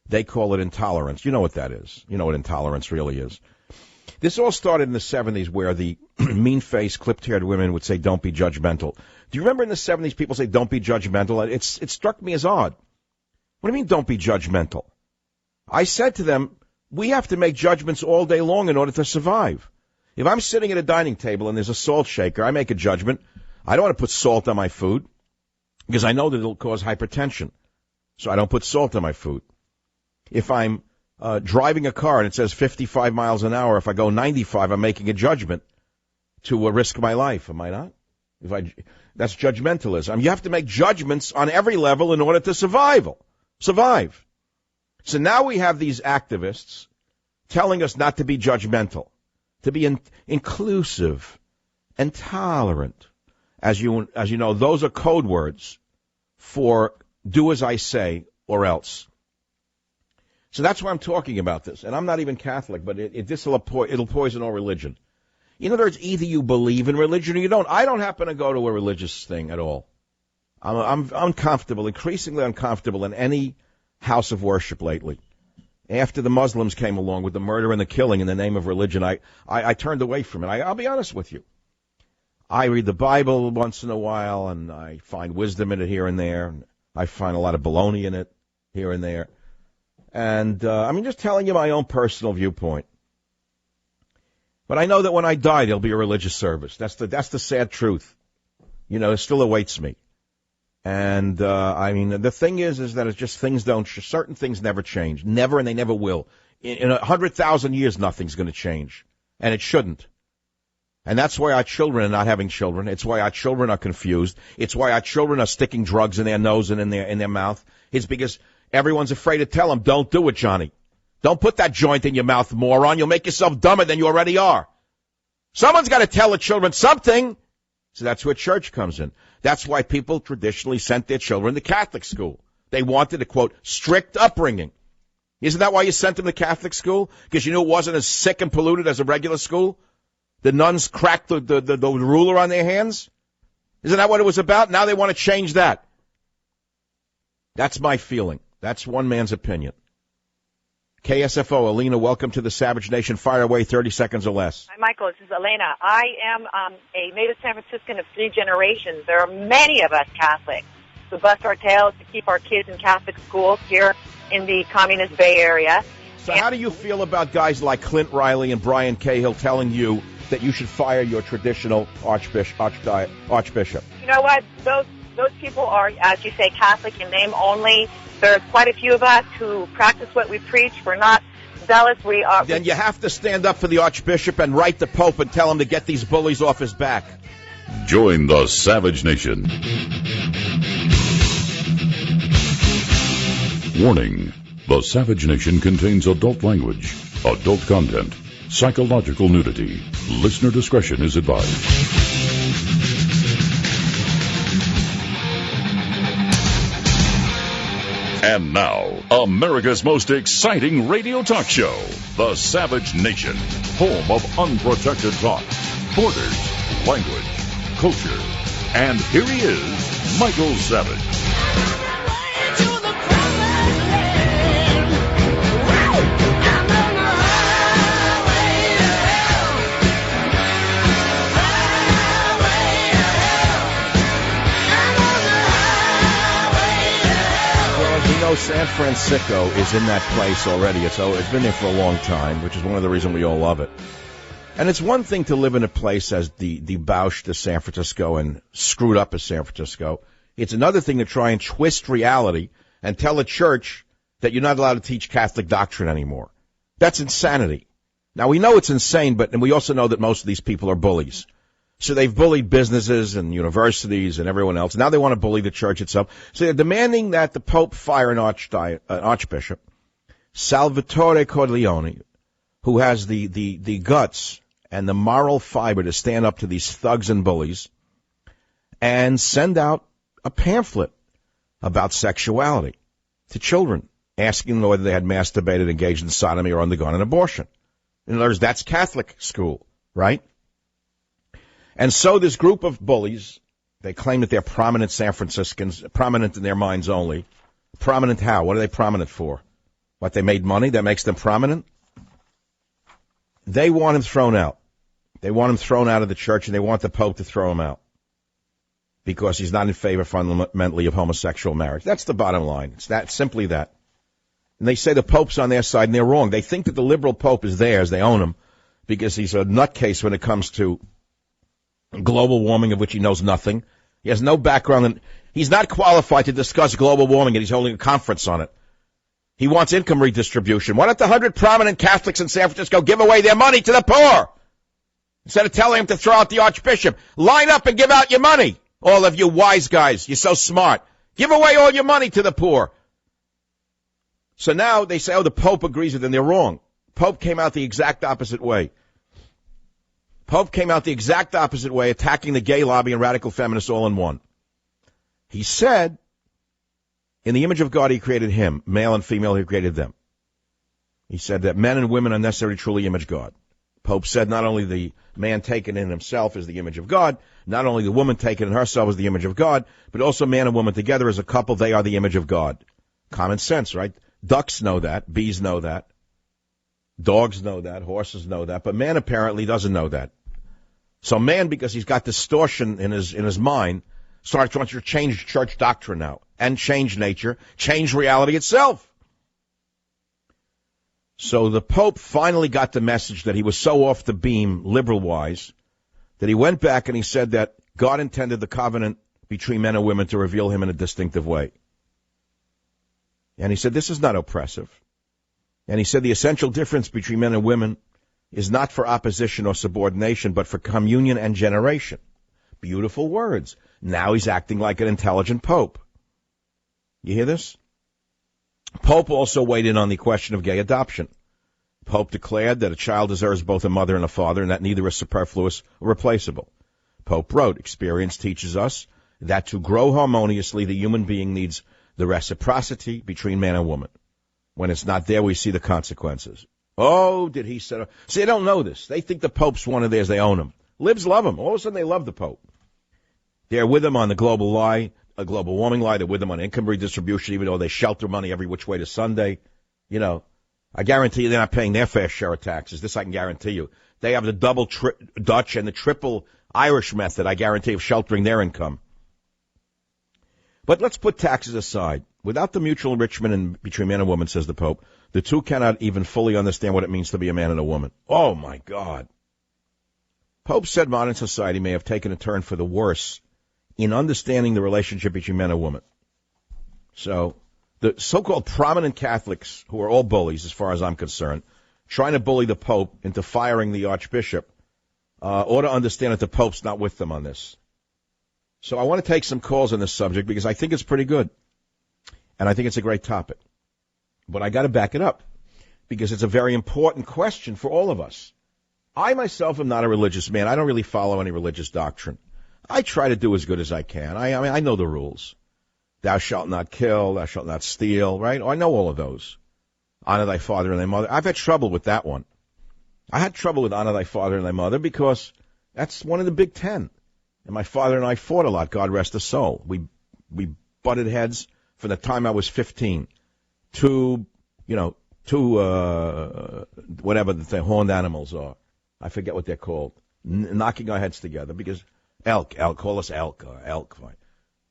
They call it intolerance. You know what that is. You know what intolerance really is. This all started in the 70s where the mean-faced, clipped-haired women would say, don't be judgmental. Do you remember in the 70s people say, don't be judgmental? It struck me as odd. What do you mean, don't be judgmental? I said to them, we have to make judgments all day long in order to survive. If I'm sitting at a dining table and there's a salt shaker, I make a judgment. I don't want to put salt on my food because I know that it'll cause hypertension. So I don't put salt on my food. If I'm driving a car and it says 55 miles an hour, if I go 95, I'm making a judgment to risk my life. Am I not? That's judgmentalism. You have to make judgments on every level in order to survive. So now we have these activists telling us not to be judgmental, to be inclusive and tolerant. As you know, those are code words for do as I say or else. So that's why I'm talking about this. And I'm not even Catholic, but it'll poison all religion. In other words, either you believe in religion or you don't. I don't happen to go to a religious thing at all. I'm uncomfortable, increasingly uncomfortable in any house of worship lately. After the Muslims came along with the murder and the killing in the name of religion, I turned away from it. I'll be honest with you. I read the Bible once in a while, and I find wisdom in it here and there. I find a lot of baloney in it here and there. And I'm just telling you my own personal viewpoint. But I know that when I die, there'll be a religious service. That's the sad truth. You know, it still awaits me. And, the thing is that it's just certain things never change. Never, and they never will. In 100,000 years, nothing's going to change. And it shouldn't. And that's why our children are not having children. It's why our children are confused. It's why our children are sticking drugs in their nose and in their mouth. It's because everyone's afraid to tell them, don't do it, Johnny. Don't put that joint in your mouth, moron. You'll make yourself dumber than you already are. Someone's got to tell the children something. So that's where church comes in. That's why people traditionally sent their children to Catholic school. They wanted a, quote, strict upbringing. Isn't that why you sent them to Catholic school? Because you knew it wasn't as sick and polluted as a regular school? The nuns cracked the ruler on their hands? Isn't that what it was about? Now they want to change that. That's my feeling. That's one man's opinion. KSFO, Alina, welcome to the Savage Nation. Fire away, 30 seconds or less. Hi, Michael. This is Elena. I am a native San Franciscan of 3 generations. There are many of us Catholics who bust our tails to keep our kids in Catholic schools here in the Communist Bay Area. So how do you feel about guys like Clint Riley and Brian Cahill telling you that you should fire your traditional archbishop? You know what? Those people are, as you say, Catholic in name only. There's quite a few of us who practice what we preach. We're not zealous. We are. Then you have to stand up for the Archbishop and write the Pope and tell him to get these bullies off his back. Join the Savage Nation. Warning. The Savage Nation contains adult language, adult content, psychological nudity. Listener discretion is advised. And now, America's most exciting radio talk show, The Savage Nation, home of unprotected thought, borders, language, culture. And here he is, Michael Savage. know, San Francisco is in that place already. It's been there for a long time, which is one of the reasons we all love it. And it's one thing to live in a place as debauched as San Francisco and screwed up as San Francisco. It's another thing to try and twist reality and tell a church that you're not allowed to teach Catholic doctrine anymore. That's insanity. Now, we know it's insane, and we also know that most of these people are bullies. So they've bullied businesses and universities and everyone else. Now they want to bully the church itself. So they're demanding that the Pope fire an archbishop, Salvatore Corleone, who has the guts and the moral fiber to stand up to these thugs and bullies, and send out a pamphlet about sexuality to children, asking them whether they had masturbated, engaged in sodomy, or undergone an abortion. In other words, that's Catholic school, right? And so this group of bullies, they claim that they're prominent San Franciscans, prominent in their minds only. Prominent how? What are they prominent for? What, they made money? That makes them prominent? They want him thrown out. They want him thrown out of the church, and they want the Pope to throw him out because he's not in favor fundamentally of homosexual marriage. That's the bottom line. It's that, simply that. And they say the Pope's on their side, and they're wrong. They think that the liberal Pope is theirs. They own him because he's a nutcase when it comes to global warming, of which he knows nothing. He has no background, and he's not qualified to discuss global warming, and he's holding a conference on it. He wants income redistribution. Why don't the 100 prominent Catholics in San Francisco give away their money to the poor? Instead of telling him to throw out the archbishop, line up and give out your money. All of you wise guys, you're so smart. Give away all your money to the poor. So now they say, oh, the Pope agrees with them. They're wrong. Pope came out the exact opposite way. Pope came out the exact opposite way, attacking the gay lobby and radical feminists all in one. He said, in the image of God, he created him. Male and female, he created them. He said that men and women are necessary to truly image God. Pope said not only the man taken in himself is the image of God, not only the woman taken in herself is the image of God, but also man and woman together as a couple, they are the image of God. Common sense, right? Ducks know that. Bees know that. Dogs know that. Horses know that. But man apparently doesn't know that. So man, because he's got distortion in his mind, starts wants to change church doctrine now and change nature, change reality itself. So the Pope finally got the message that he was so off the beam, liberal-wise, that he went back and he said that God intended the covenant between men and women to reveal him in a distinctive way. And he said, this is not oppressive. And he said the essential difference between men and women is not for opposition or subordination, but for communion and generation. Beautiful words. Now he's acting like an intelligent Pope. You hear this? Pope also weighed in on the question of gay adoption. Pope declared that a child deserves both a mother and a father, and that neither is superfluous or replaceable. Pope wrote, experience teaches us that to grow harmoniously, the human being needs the reciprocity between man and woman. When it's not there, we see the consequences. Oh, did he set up? See, they don't know this. They think the Pope's one of theirs. They own him. Libs love him. All of a sudden, they love the Pope. They're with him on the global lie, a global warming lie. They're with him on income redistribution, even though they shelter money every which way to Sunday. You know, I guarantee you they're not paying their fair share of taxes. This I can guarantee you. They have the double Dutch and the triple Irish method, I guarantee, of sheltering their income. But let's put taxes aside. Without the mutual enrichment between man and woman, says the Pope, the two cannot even fully understand what it means to be a man and a woman. Oh, my God. Pope said modern society may have taken a turn for the worse in understanding the relationship between men and women. So the so-called prominent Catholics, who are all bullies as far as I'm concerned, trying to bully the Pope into firing the Archbishop, ought to understand that the Pope's not with them on this. So I want to take some calls on this subject because I think it's pretty good. And I think it's a great topic. But I got to back it up because it's a very important question for all of us. I myself am not a religious man. I don't really follow any religious doctrine. I try to do as good as I can. I mean, I know the rules. Thou shalt not kill, thou shalt not steal, right? I know all of those. Honor thy father and thy mother. I've had trouble with that one. I had trouble with honor thy father and thy mother because that's one of the big 10. And my father and I fought a lot, God rest his soul. We butted heads from the time I was 15. Two whatever the horned animals are. I forget what they're called. Knocking our heads together because elk, call us elk, fine.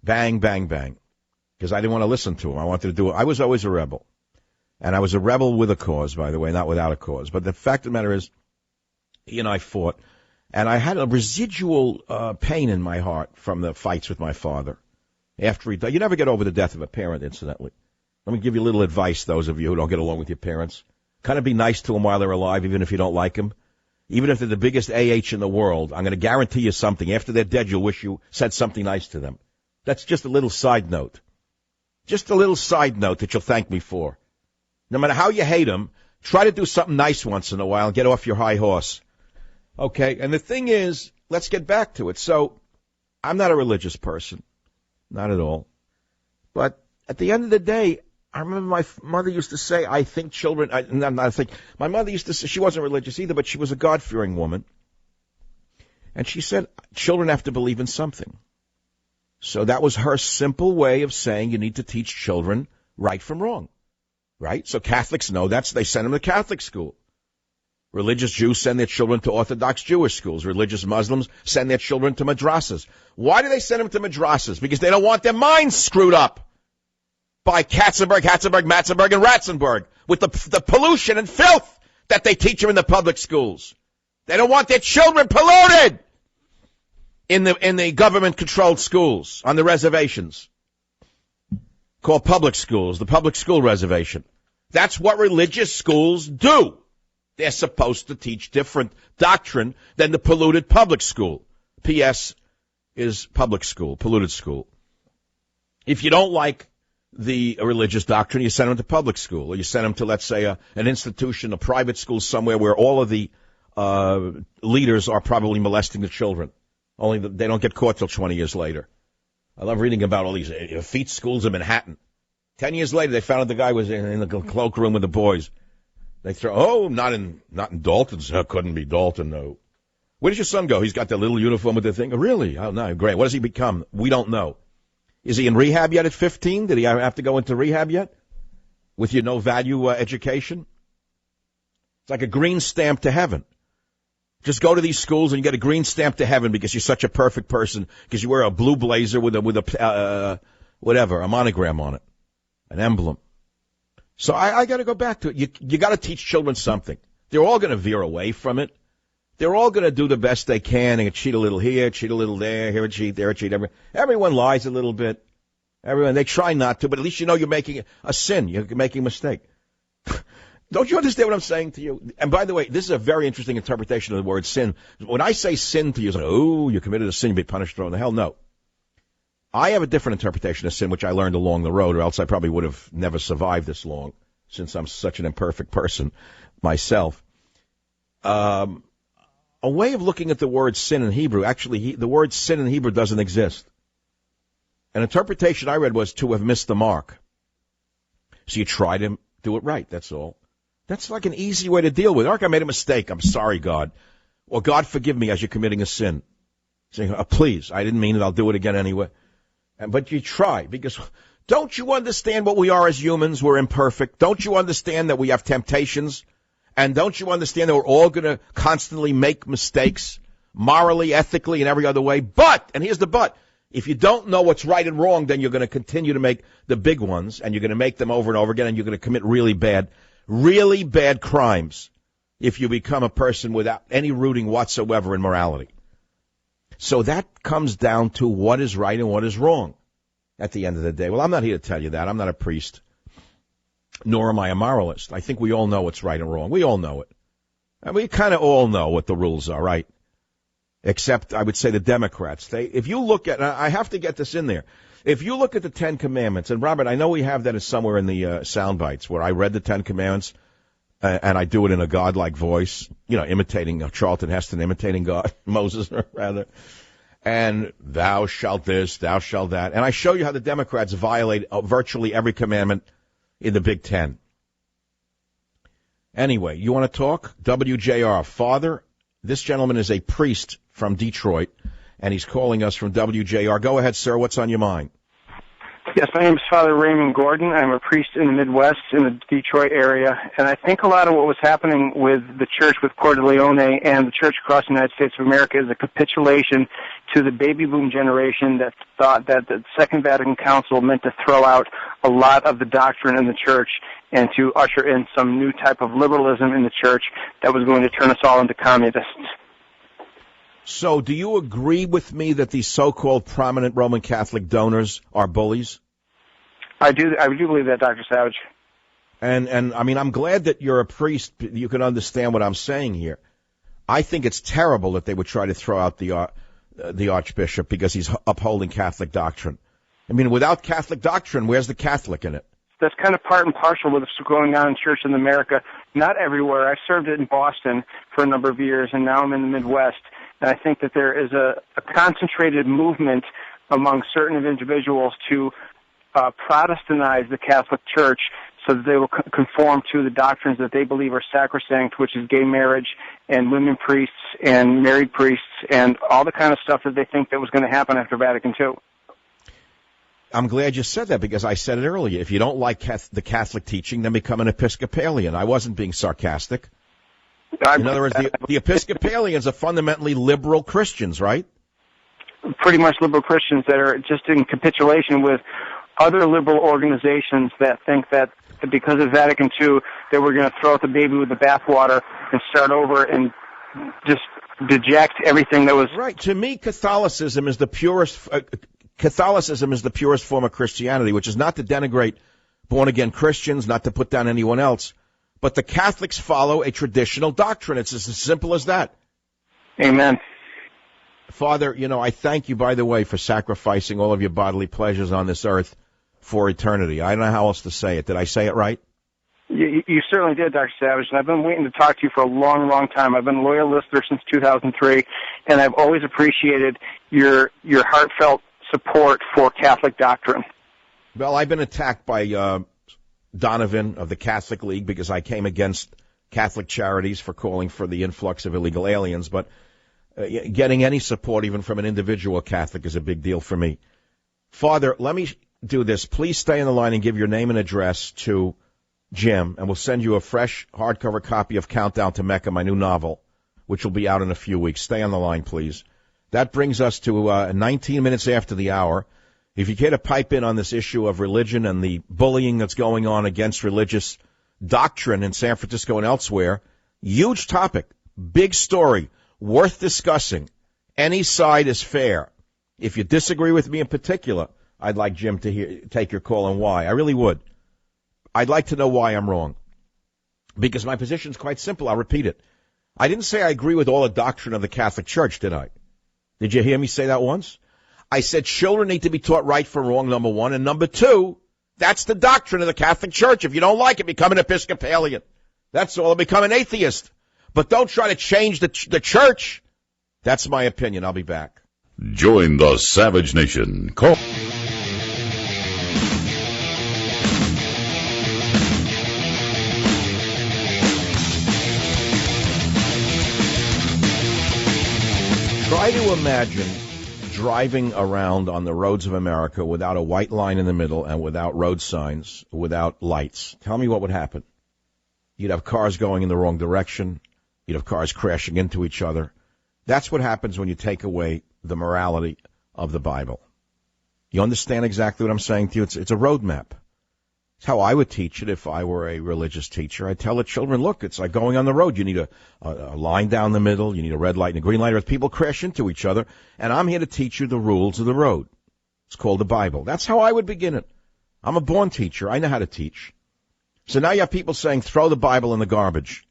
Bang, bang, bang. because I didn't want to listen to him. I wanted to do it. I was always a rebel. And I was a rebel with a cause, by the way, not without a cause. But the fact of the matter is, he and I fought, and I had a residual pain in my heart from the fights with my father. After he died, you never get over the death of a parent, incidentally. Let me give you a little advice, those of you who don't get along with your parents. Kind of be nice to them while they're alive, even if you don't like them. Even if they're the biggest AH in the world, I'm going to guarantee you something. After they're dead, you'll wish you said something nice to them. That's just a little side note. Just a little side note that you'll thank me for. No matter how you hate them, try to do something nice once in a while and get off your high horse. Okay, and the thing is, let's get back to it. So, I'm not a religious person. Not at all. But at the end of the day, I remember my mother used to say, I think children, my mother used to say, she wasn't religious either, but she was a God-fearing woman. And she said, children have to believe in something. So that was her simple way of saying you need to teach children right from wrong. Right? So Catholics know that, so they send them to Catholic school. Religious Jews send their children to Orthodox Jewish schools. Religious Muslims send their children to madrasas. Why do they send them to madrasas? Because they don't want their minds screwed up by Katzenberg, Matzenberg, and Ratzenberg with the pollution and filth that they teach them in the public schools. They don't want their children polluted in the government-controlled schools on the reservations called public schools, the public school reservation. That's what religious schools do. They're supposed to teach different doctrine than the polluted public school. P.S. is public school, polluted school. If you don't like the religious doctrine, you send them to public school, or you send them to, let's say, an institution, a private school somewhere where all of the leaders are probably molesting the children. Only they don't get caught till 20 years later. I love reading about all these feet schools in Manhattan. 10 years later, they found out the guy was in the cloakroom with the boys. They throw, not in Dalton's. Couldn't be Dalton, no. Where does your son go? He's got that little uniform with the thing. Oh, really? Oh, no, great. What does he become? We don't know. Is he in rehab yet at 15? Did he have to go into rehab yet? With your no-value education? It's like a green stamp to heaven. Just go to these schools and you get a green stamp to heaven because you're such a perfect person, because you wear a blue blazer with a monogram on it, an emblem. So I got to go back to it. You got to teach children something. They're all going to veer away from it. They're all going to do the best they can and cheat a little here, cheat a little there, here a cheat, there a cheat. Everyone lies a little bit. They try not to, but at least you know you're making a sin. You're making a mistake. Don't you understand what I'm saying to you? And by the way, this is a very interesting interpretation of the word sin. When I say sin to you, it's like, oh, you committed a sin, you'll be punished, thrown in hell. No. I have a different interpretation of sin, which I learned along the road, or else I probably would have never survived this long, since I'm such an imperfect person myself. A way of looking at the word sin in Hebrew, actually, the word sin in Hebrew doesn't exist. An interpretation I read was to have missed the mark. So you try to do it right, that's all. That's like an easy way to deal with it. Mark, I made a mistake. I'm sorry, God. Or God, forgive me as you're committing a sin. Saying, please, I didn't mean it. I'll do it again anyway. But you try, because don't you understand what we are as humans? We're imperfect. Don't you understand that we have temptations? And don't you understand that we're all going to constantly make mistakes, morally, ethically, and every other way? But, and here's the but, if you don't know what's right and wrong, then you're going to continue to make the big ones, and you're going to make them over and over again, and you're going to commit really bad crimes if you become a person without any rooting whatsoever in morality. So that comes down to what is right and what is wrong at the end of the day. Well, I'm not here to tell you that. I'm not a priest, nor am I a moralist. I think we all know what's right and wrong. We all know it. And we kind of all know what the rules are, right? Except, I would say, the Democrats. If you look at, I have to get this in there. If you look at the Ten Commandments, and Robert, I know we have that somewhere in the sound bites where I read the Ten Commandments, and I do it in a godlike voice, imitating Charlton Heston, imitating God, Moses, rather. And thou shalt this, thou shalt that. And I show you how the Democrats violate virtually every commandment in the Big Ten. Anyway, you want to talk? WJR. Father, this gentleman is a priest from Detroit, and he's calling us from WJR. Go ahead, sir. What's on your mind? Yes, my name is Father Raymond Gordon. I'm a priest in the Midwest, in the Detroit area, and I think a lot of what was happening with the church with Coeur d'Leone and the church across the United States of America is a capitulation to the baby boom generation that thought that the Second Vatican Council meant to throw out a lot of the doctrine in the church and to usher in some new type of liberalism in the church that was going to turn us all into communists. So do you agree with me that these so-called prominent Roman Catholic donors are bullies? I do believe that, Dr. Savage. And I mean, I'm glad that you're a priest. You can understand what I'm saying here. I think it's terrible that they would try to throw out the Archbishop because he's upholding Catholic doctrine. I mean, without Catholic doctrine, where's the Catholic in it? That's kind of part and parcel with what's going on in church in America. Not everywhere. I served it in Boston for a number of years, and now I'm in the Midwest. And I think that there is a concentrated movement among certain individuals to Protestantize the Catholic Church so that they will conform to the doctrines that they believe are sacrosanct, which is gay marriage and women priests and married priests and all the kind of stuff that they think that was going to happen after Vatican II. I'm glad you said that because I said it earlier. If you don't like the Catholic teaching, then become an Episcopalian. I wasn't being sarcastic. In other words, the Episcopalians are fundamentally liberal Christians, right? Pretty much liberal Christians that are just in capitulation with other liberal organizations that think that because of Vatican II, that we're going to throw out the baby with the bathwater and start over and just deject everything that was... Right. To me, Catholicism is the purest form of Christianity, which is not to denigrate born-again Christians, not to put down anyone else. But the Catholics follow a traditional doctrine. It's as simple as that. Amen. Father, I thank you, by the way, for sacrificing all of your bodily pleasures on this earth for eternity. I don't know how else to say it. Did I say it right? You certainly did, Dr. Savage, and I've been waiting to talk to you for a long, long time. I've been a loyal listener since 2003, and I've always appreciated your heartfelt support for Catholic doctrine. Well, I've been attacked by Donovan of the Catholic League because I came against Catholic Charities for calling for the influx of illegal aliens, but getting any support even from an individual Catholic is a big deal for me. Father, let me do this. Please stay on the line and give your name and address to Jim, and we'll send you a fresh hardcover copy of Countdown to Mecca, my new novel, which will be out in a few weeks. Stay on the line, please. That brings us to 19 minutes after the hour. If you care to pipe in on this issue of religion and the bullying that's going on against religious doctrine in San Francisco and elsewhere, huge topic, big story, worth discussing. Any side is fair. If you disagree with me in particular, I'd like Jim to take your call and why. I really would. I'd like to know why I'm wrong. Because my position is quite simple. I'll repeat it. I didn't say I agree with all the doctrine of the Catholic Church, did I? Did you hear me say that once? I said children need to be taught right from wrong, number one. And number two, that's the doctrine of the Catholic Church. If you don't like it, become an Episcopalian. That's all. Become an atheist. But don't try to change the church. That's my opinion. I'll be back. Join the Savage Nation. Call. Try to imagine driving around on the roads of America without a white line in the middle and without road signs, without lights. Tell me what would happen. You'd have cars going in the wrong direction. You'd have cars crashing into each other. That's what happens when you take away the morality of the Bible. You understand exactly what I'm saying to you? It's a roadmap. It's how I would teach it if I were a religious teacher. I'd tell the children, look, it's like going on the road. You need a line down the middle. You need a red light and a green light, or people crash into each other. And I'm here to teach you the rules of the road. It's called the Bible. That's how I would begin it. I'm a born teacher. I know how to teach. So now you have people saying, throw the Bible in the garbage.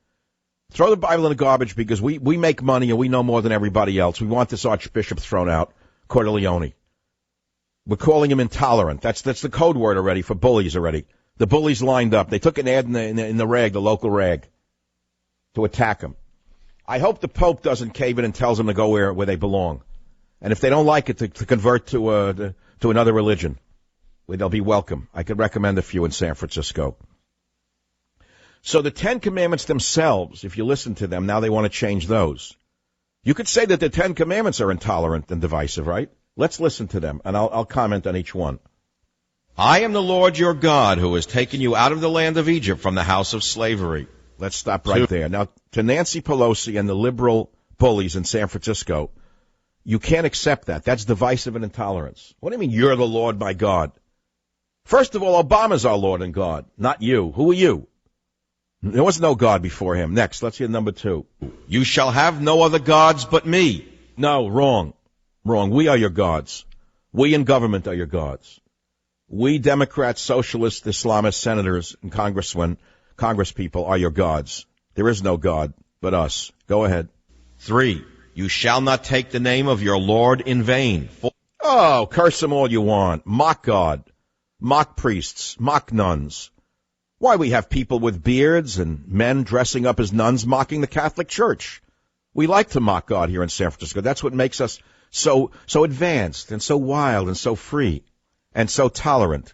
Throw the Bible in the garbage because we make money and we know more than everybody else. We want this archbishop thrown out, Coeur d'Leone. We're calling him intolerant. That's the code word already for bullies already. The bullies lined up. They took an ad in the rag, the local rag, to attack him. I hope the Pope doesn't cave in and tells them to go where they belong. And if they don't like it, to convert to another religion, where they'll be welcome. I could recommend a few in San Francisco. So the Ten Commandments themselves, if you listen to them, now they want to change those. You could say that the Ten Commandments are intolerant and divisive, right? Let's listen to them, and I'll comment on each one. I am the Lord your God who has taken you out of the land of Egypt from the house of slavery. Let's stop right there. Now, to Nancy Pelosi and the liberal bullies in San Francisco, you can't accept that. That's divisive and intolerance. What do you mean, you're the Lord my God? First of all, Obama's our Lord and God, not you. Who are you? There was no God before him. Next, let's hear number 2. You shall have no other gods but me. No, wrong. Wrong. We are your gods. We in government are your gods. We Democrats, socialists, Islamist senators, and congresspeople are your gods. There is no God but us. Go ahead. 3. You shall not take the name of your Lord in vain. 4. Oh, curse them all you want. Mock God. Mock priests. Mock nuns. Why, we have people with beards and men dressing up as nuns mocking the Catholic Church. We like to mock God here in San Francisco. That's what makes us so advanced and so wild and so free and so tolerant.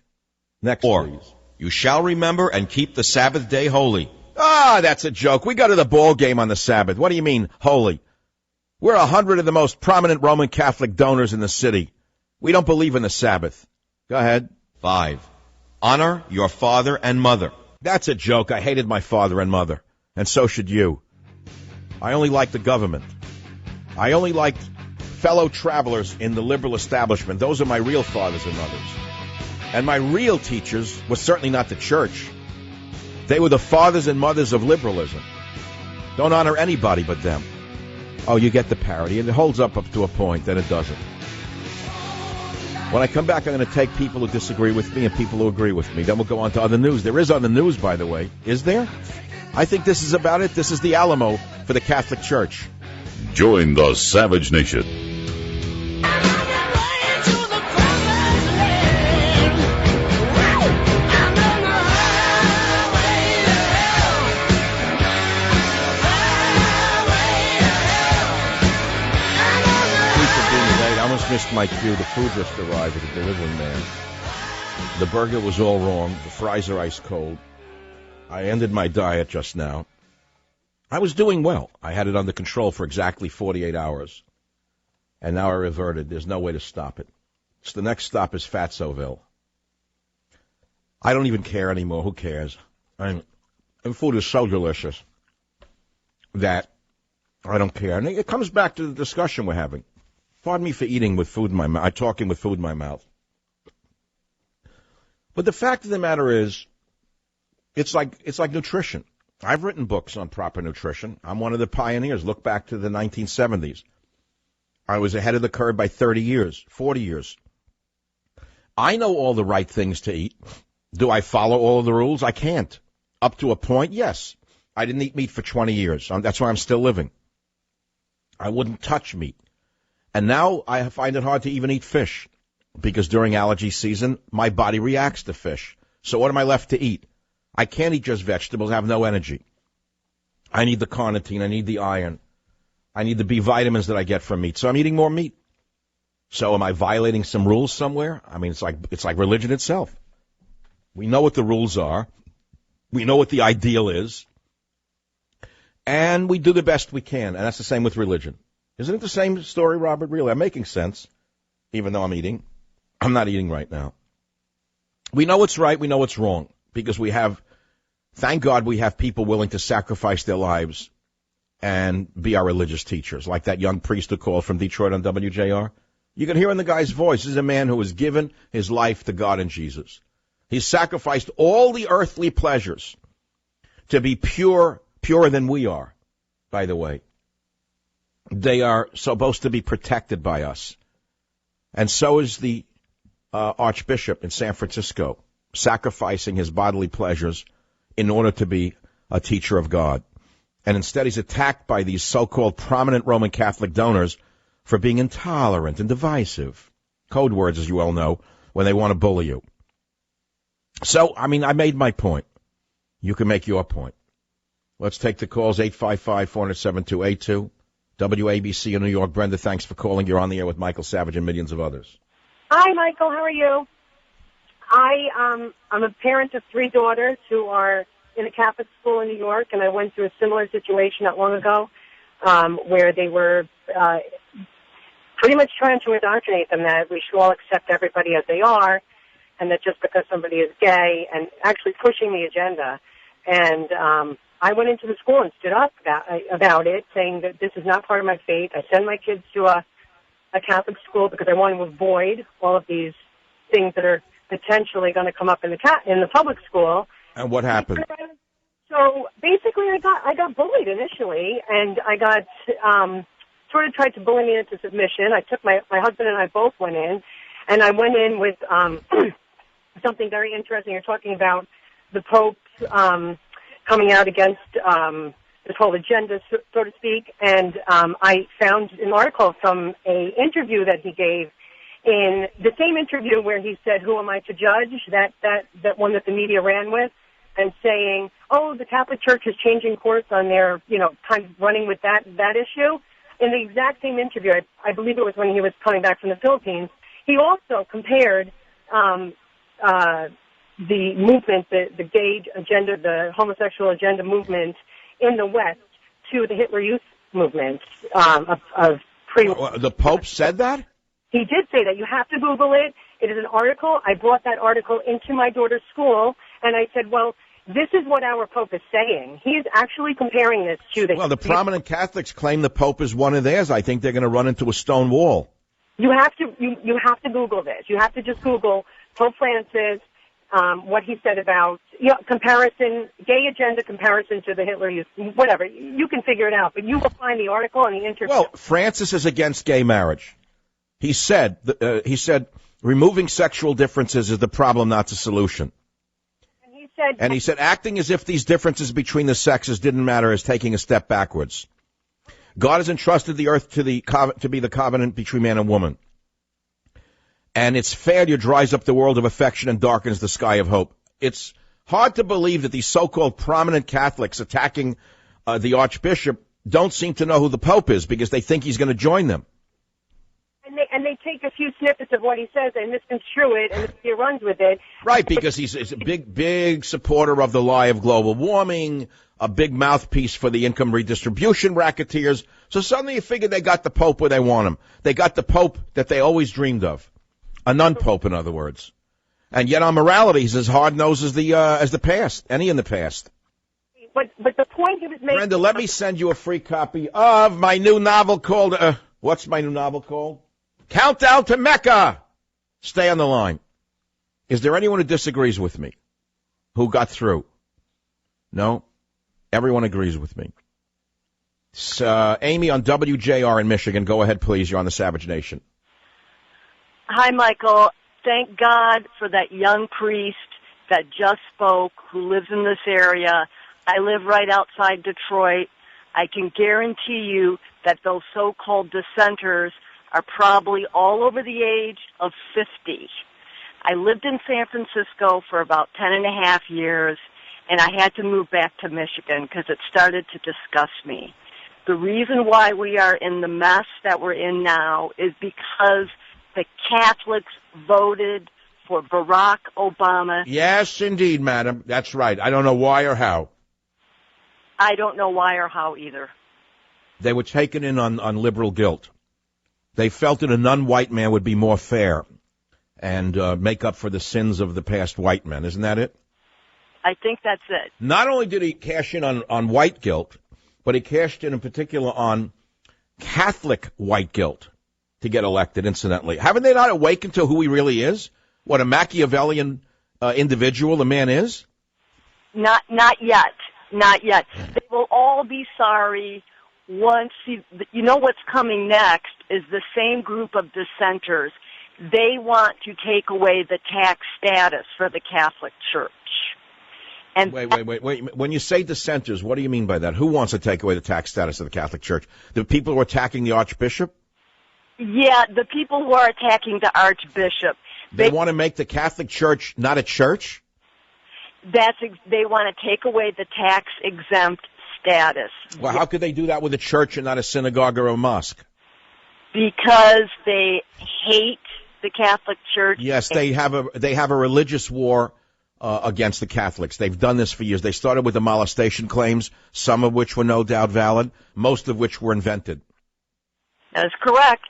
Next, 4. Please. You shall remember and keep the Sabbath day holy. Ah, that's a joke. We go to the ball game on the Sabbath. What do you mean, holy? We're 100 of the most prominent Roman Catholic donors in the city. We don't believe in the Sabbath. Go ahead. 5. Honor your father and mother. That's a joke. I hated my father and mother, and so should you. I only like the government. I only like fellow travelers in the liberal establishment. Those are my real fathers and mothers. And my real teachers were certainly not the church. They were the fathers and mothers of liberalism. Don't honor anybody but them. Oh, you get the parody, and it holds up to a point, then it doesn't. When I come back, I'm going to take people who disagree with me and people who agree with me. Then we'll go on to other news. There is other news, by the way. Is there? I think this is about it. This is the Alamo for the Catholic Church. Join the Savage Nation. Missed my cue. The food just arrived with the delivery man. The burger was all wrong. The fries are ice cold. I ended my diet just now. I was doing well. I had it under control for exactly 48 hours. And now I reverted. There's no way to stop it. So the next stop is Fatsoville. I don't even care anymore. Who cares? And food is so delicious that I don't care. And it comes back to the discussion we're having. Pardon me for eating with food in my mouth. Talking with food in my mouth. But the fact of the matter is, it's like nutrition. I've written books on proper nutrition. I'm one of the pioneers. Look back to the 1970s. I was ahead of the curve by 30 years, 40 years. I know all the right things to eat. Do I follow all of the rules? I can't. Up to a point, yes. I didn't eat meat for 20 years. That's why I'm still living. I wouldn't touch meat. And now I find it hard to even eat fish because during allergy season, my body reacts to fish. So what am I left to eat? I can't eat just vegetables. I have no energy. I need the carnitine. I need the iron. I need the B vitamins that I get from meat. So I'm eating more meat. So am I violating some rules somewhere? I mean, it's like religion itself. We know what the rules are. We know what the ideal is. And we do the best we can. And that's the same with religion. Isn't it the same story, Robert? Really, I'm making sense, even though I'm eating. I'm not eating right now. We know what's right. We know what's wrong because thank God we have people willing to sacrifice their lives and be our religious teachers, like that young priest who called from Detroit on WJR. You can hear in the guy's voice, this is a man who has given his life to God and Jesus. He's sacrificed all the earthly pleasures to be purer than we are, by the way. They are supposed to be protected by us. And so is the Archbishop in San Francisco, sacrificing his bodily pleasures in order to be a teacher of God. And instead he's attacked by these so-called prominent Roman Catholic donors for being intolerant and divisive. Code words, as you all know, when they want to bully you. So, I mean, I made my point. You can make your point. Let's take the calls, 855-407-282. WABC in New York. Brenda, thanks for calling. You're on the air with Michael Savage and millions of others. Hi, Michael. How are you? I'm a parent of 3 daughters who are in a Catholic school in New York, and I went through a similar situation not long ago where they were pretty much trying to indoctrinate them that we should all accept everybody as they are and that just because somebody is gay, and actually pushing the agenda. And I went into the school and stood up about it, saying that this is not part of my faith. I send my kids to a Catholic school because I want to avoid all of these things that are potentially going to come up in the public school. And what happened? So basically, I got bullied initially, and I got sort of tried to bully me into submission. I took my husband and I both went in, and I went in with something very interesting. You're talking about the Pope's coming out against this whole agenda, so to speak, and I found an article from a interview that he gave. In the same interview where he said, "Who am I to judge?" That one that the media ran with, and saying, "Oh, the Catholic Church is changing course on their, kind of running with that issue." In the exact same interview, I believe it was when he was coming back from the Philippines, he also compared the movement, the gay agenda, the homosexual agenda movement in the West to the Hitler Youth movement of pre. The Pope said that? He did say that. You have to Google it. It is an article. I brought that article into my daughter's school, and I said, well, this is what our Pope is saying. He is actually comparing this to the... Well, the prominent Catholics claim the Pope is one of theirs. I think they're going to run into a stone wall. You have to Google this. You have to just Google Pope Francis, what he said about comparison, gay agenda comparison to the Hitler Youth, whatever. You can figure it out, but you will find the article and the interview. Well, Francis is against gay marriage. He said, removing sexual differences is the problem, not the solution. And he said acting as if these differences between the sexes didn't matter is taking a step backwards. God has entrusted the earth to be the covenant between man and woman. And its failure dries up the world of affection and darkens the sky of hope. It's hard to believe that these so-called prominent Catholics attacking the Archbishop don't seem to know who the Pope is because they think he's going to join them. And they take a few snippets of what he says and misconstrue it, and he runs with it. Right, because he's a big supporter of the lie of global warming, a big mouthpiece for the income redistribution racketeers. So suddenly you figure they got the Pope where they want him. They got the Pope that they always dreamed of. A non-Pope, in other words. And yet on morality, he's as hard-nosed as the past, any in the past. But the point he was making... Brenda, let me send you a free copy of my new novel called... what's my new novel called? Countdown to Mecca. Stay on the line. Is there anyone who disagrees with me? Who got through? No? Everyone agrees with me. Amy on WJR in Michigan. Go ahead, please. You're on the Savage Nation. Hi, Michael. Thank God for that young priest that just spoke who lives in this area. I live right outside Detroit. I can guarantee you that those so-called dissenters are probably all over the age of 50. I lived in San Francisco for about 10 and a half years, and I had to move back to Michigan because it started to disgust me. The reason why we are in the mess that we're in now is because the Catholics voted for Barack Obama. Yes, indeed, madam. That's right. I don't know why or how. I don't know why or how either. They were taken in on liberal guilt. They felt that a non-white man would be more fair and make up for the sins of the past white men. Isn't that it? I think that's it. Not only did he cash in on white guilt, but he cashed in particular on Catholic white guilt to get elected, incidentally. Haven't they not awakened to who he really is? What a Machiavellian individual the man is? Not yet. Not yet. They will all be sorry once you know what's coming next is the same group of dissenters. They want to take away the tax status for the Catholic Church. And wait. When you say dissenters, what do you mean by that? Who wants to take away the tax status of the Catholic Church? The people who are attacking the Archbishop? Yeah, the people who are attacking the Archbishop. They want to make the Catholic Church not a church? They want to take away the tax-exempt status. Well, how could they do that with a church and not a synagogue or a mosque? Because they hate the Catholic Church. Yes, they have a religious war against the Catholics. They've done this for years. They started with the molestation claims, some of which were no doubt valid, most of which were invented. That is correct.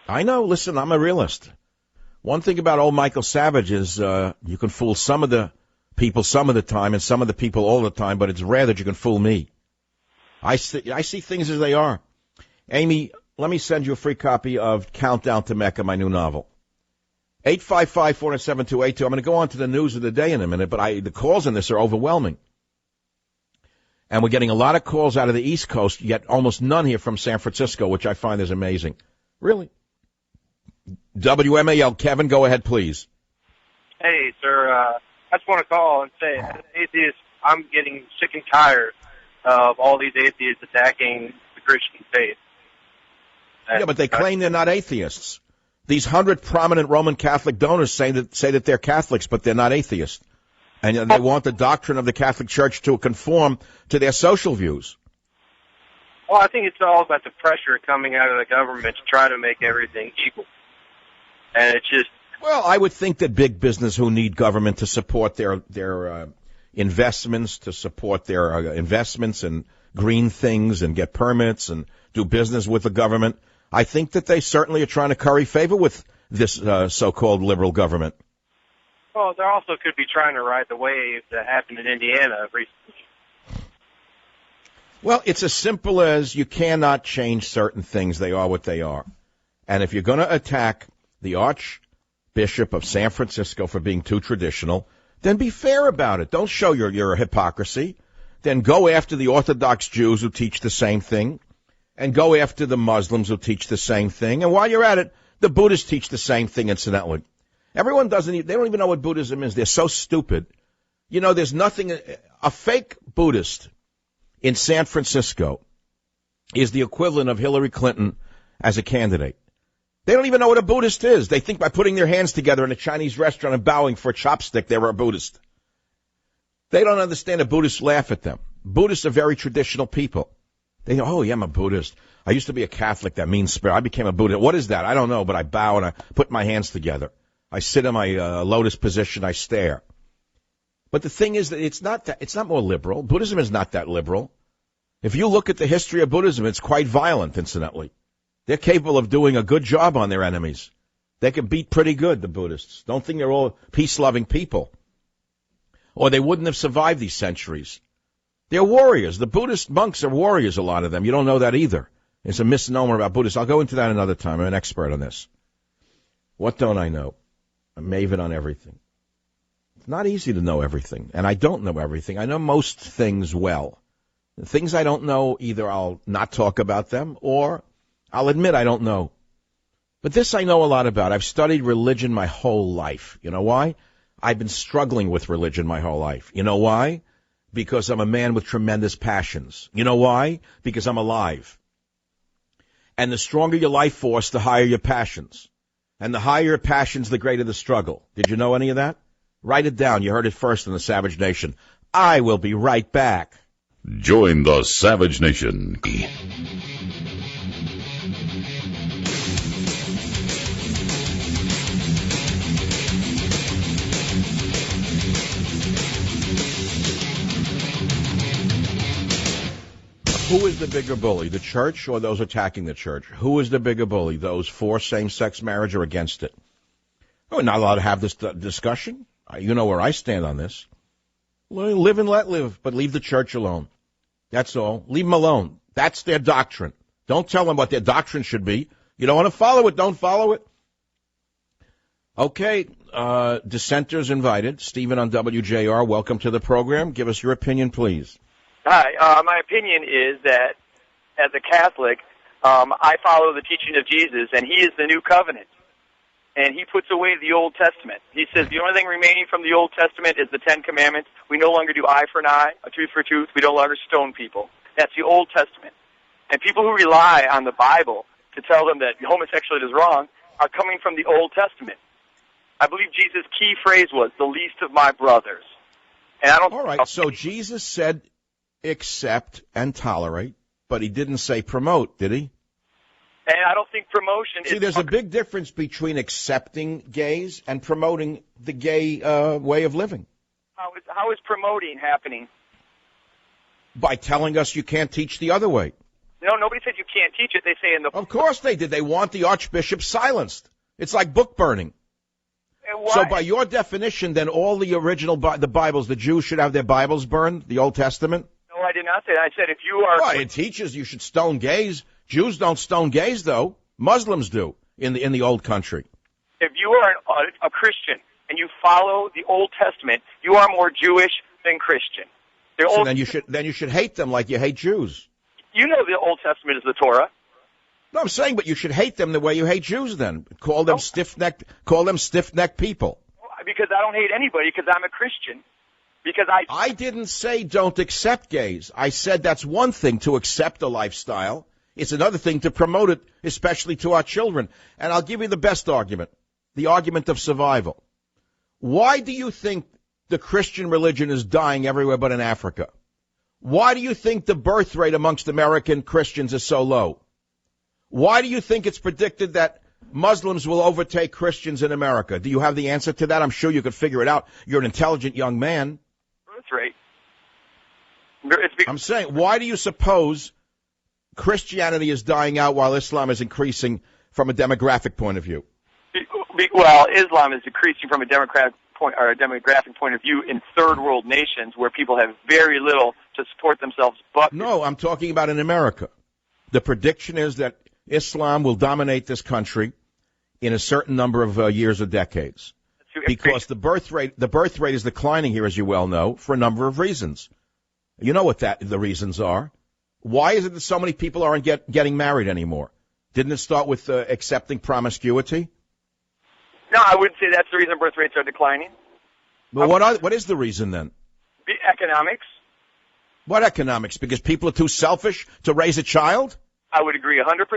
I know. Listen, I'm a realist. One thing about old Michael Savage is you can fool some of the people some of the time and some of the people all the time, but it's rare that you can fool me. I see things as they are. Amy, let me send you a free copy of Countdown to Mecca, my new novel. 855-407-282. I'm going to go on to the news of the day in a minute, but the calls on this are overwhelming. And we're getting a lot of calls out of the East Coast, yet almost none here from San Francisco, which I find is amazing. Really? WMAL, Kevin, go ahead, please. Hey, sir, I just want to call and say, as an atheist, I'm getting sick and tired of all these atheists attacking the Christian faith. Yeah, but they claim they're not atheists. These 100 prominent Roman Catholic donors say that they're Catholics, but they're not atheists. And they want the doctrine of the Catholic Church to conform to their social views. Well, I think it's all about the pressure coming out of the government to try to make everything equal. And it's just... Well, I would think that big business who need government to support their investments, to support their investments in green things and get permits and do business with the government, I think that they certainly are trying to curry favor with this so-called liberal government. Well, they also could be trying to ride the wave that happened in Indiana recently. Well, it's as simple as you cannot change certain things. They are what they are. And if you're going to attack the Archbishop of San Francisco for being too traditional, then be fair about it. Don't show your hypocrisy. Then go after the Orthodox Jews who teach the same thing, and go after the Muslims who teach the same thing. And while you're at it, the Buddhists teach the same thing, incidentally. Everyone they don't even know what Buddhism is. They're so stupid. You know, there's nothing, a fake Buddhist in San Francisco is the equivalent of Hillary Clinton as a candidate. They don't even know what a Buddhist is. They think by putting their hands together in a Chinese restaurant and bowing for a chopstick, they were a Buddhist. They don't understand that Buddhists laugh at them. Buddhists are very traditional people. They go, oh, yeah, I'm a Buddhist. I used to be a Catholic, that mean spirit. I became a Buddhist. What is that? I don't know, but I bow and I put my hands together. I sit in my lotus position. I stare. But the thing is that it's not more liberal. Buddhism is not that liberal. If you look at the history of Buddhism, it's quite violent, incidentally. They're capable of doing a good job on their enemies. They can beat pretty good, the Buddhists. Don't think they're all peace-loving people. Or they wouldn't have survived these centuries. They're warriors. The Buddhist monks are warriors, a lot of them. You don't know that either. It's a misnomer about Buddhists. I'll go into that another time. I'm an expert on this. What don't I know? I'm maven on everything. It's not easy to know everything, and I don't know everything. I know most things well. The things I don't know, either I'll not talk about them, or I'll admit I don't know. But this I know a lot about. I've studied religion my whole life. You know why? I've been struggling with religion my whole life. You know why? Because I'm a man with tremendous passions. You know why? Because I'm alive. And the stronger your life force, the higher your passions. And the higher your passions, the greater the struggle. Did you know any of that? Write it down. You heard it first in the Savage Nation. I will be right back. Join the Savage Nation. Who is the bigger bully, the church or those attacking the church? Who is the bigger bully, those for same-sex marriage or against it? We're not allowed to have this discussion. You know where I stand on this. Live and let live, but leave the church alone. That's all. Leave them alone. That's their doctrine. Don't tell them what their doctrine should be. You don't want to follow it, don't follow it. Okay, dissenters invited. Stephen on WJR, welcome to the program. Give us your opinion, please. Hi, my opinion is that as a Catholic, I follow the teaching of Jesus, and he is the new covenant. And he puts away the Old Testament. He says the only thing remaining from the Old Testament is the Ten Commandments. We no longer do eye for an eye, a tooth for a tooth. We no longer stone people. That's the Old Testament. And people who rely on the Bible to tell them that homosexuality is wrong are coming from the Old Testament. I believe Jesus' key phrase was, the least of my brothers. And I don't. All right, so Jesus said accept and tolerate, but he didn't say promote, did he? And I don't think promotion is... See, there's a big difference between accepting gays and promoting the gay way of living. How is promoting happening? By telling us you can't teach the other way. No, nobody said you can't teach it. They say in the... Of course they did. They want the archbishop silenced. It's like book burning. So by your definition, then all the original, the Bibles, the Jews should have their Bibles burned, the Old Testament? No, I did not say that. I said if you are... Well, it teaches you should stone gays. Jews don't stone gays, though. Muslims do in the old country. If you are a Christian and you follow the Old Testament, you are more Jewish than Christian. So then you should hate them like you hate Jews. You know the Old Testament is the Torah. No, I'm saying, but you should hate them the way you hate Jews then. Call them stiff-necked people. Because I don't hate anybody, because I'm a Christian. Because I didn't say don't accept gays. I said that's one thing to accept a lifestyle. It's another thing to promote it, especially to our children. And I'll give you the best argument, the argument of survival. Why do you think the Christian religion is dying everywhere but in Africa? Why do you think the birth rate amongst American Christians is so low? Why do you think it's predicted that Muslims will overtake Christians in America? Do you have the answer to that? I'm sure you could figure it out. You're an intelligent young man. Birth rate. I'm saying, why do you suppose Christianity is dying out while Islam is increasing from a demographic point of view? Well, Islam is decreasing from a demographic point of view in third world nations where people have very little to support themselves. But no, I'm talking about in America. The prediction is that Islam will dominate this country in a certain number of years or decades, because the birth rate is declining here, as you well know, for a number of reasons. You know what the reasons are. Why is it that so many people aren't getting married anymore? Didn't it start with accepting promiscuity? No, I wouldn't say that's the reason birth rates are declining. Well, what is the reason then? Economics. What economics? Because people are too selfish to raise a child? I would agree 100%.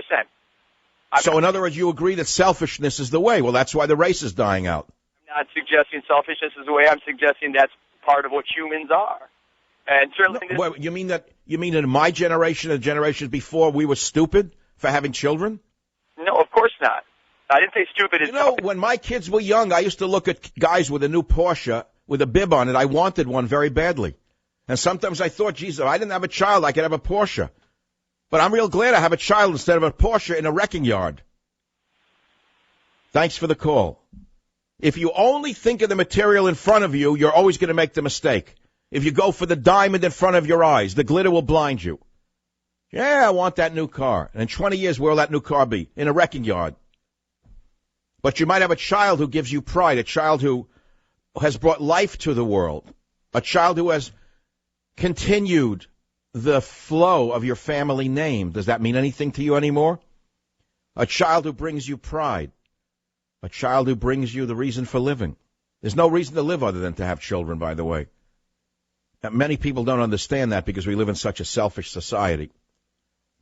So in other words, you agree that selfishness is the way. Well, that's why the race is dying out. I'm not suggesting selfishness is the way. I'm suggesting that's part of what humans are. And certainly... No, you mean in my generation and generations before we were stupid for having children? No, of course not. I didn't say stupid. You know, when my kids were young, I used to look at guys with a new Porsche with a bib on it. I wanted one very badly. And sometimes I thought, geez, if I didn't have a child, I could have a Porsche. But I'm real glad I have a child instead of a Porsche in a wrecking yard. Thanks for the call. If you only think of the material in front of you, you're always going to make the mistake. If you go for the diamond in front of your eyes, the glitter will blind you. Yeah, I want that new car. And in 20 years, where will that new car be? In a wrecking yard. But you might have a child who gives you pride, a child who has brought life to the world, a child who has continued the flow of your family name. Does that mean anything to you anymore? A child who brings you pride, a child who brings you the reason for living. There's no reason to live other than to have children, by the way. And many people don't understand that because we live in such a selfish society.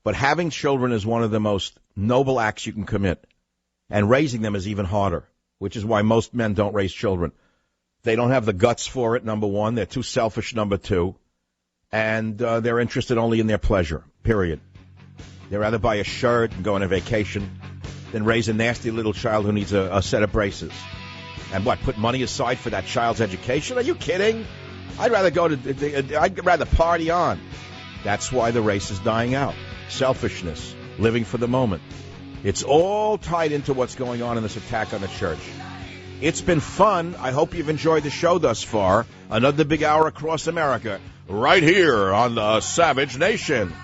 But having children is one of the most noble acts you can commit. And raising them is even harder, which is why most men don't raise children. They don't have the guts for it, number one. They're too selfish, number two. And they're interested only in their pleasure, period. They'd rather buy a shirt and go on a vacation than raise a nasty little child who needs a set of braces. And what, put money aside for that child's education? Are you kidding? I'd rather party on. That's why the race is dying out. Selfishness, living for the moment. It's all tied into what's going on in this attack on the church. It's been fun. I hope you've enjoyed the show thus far. Another big hour across America, right here on the Savage Nation.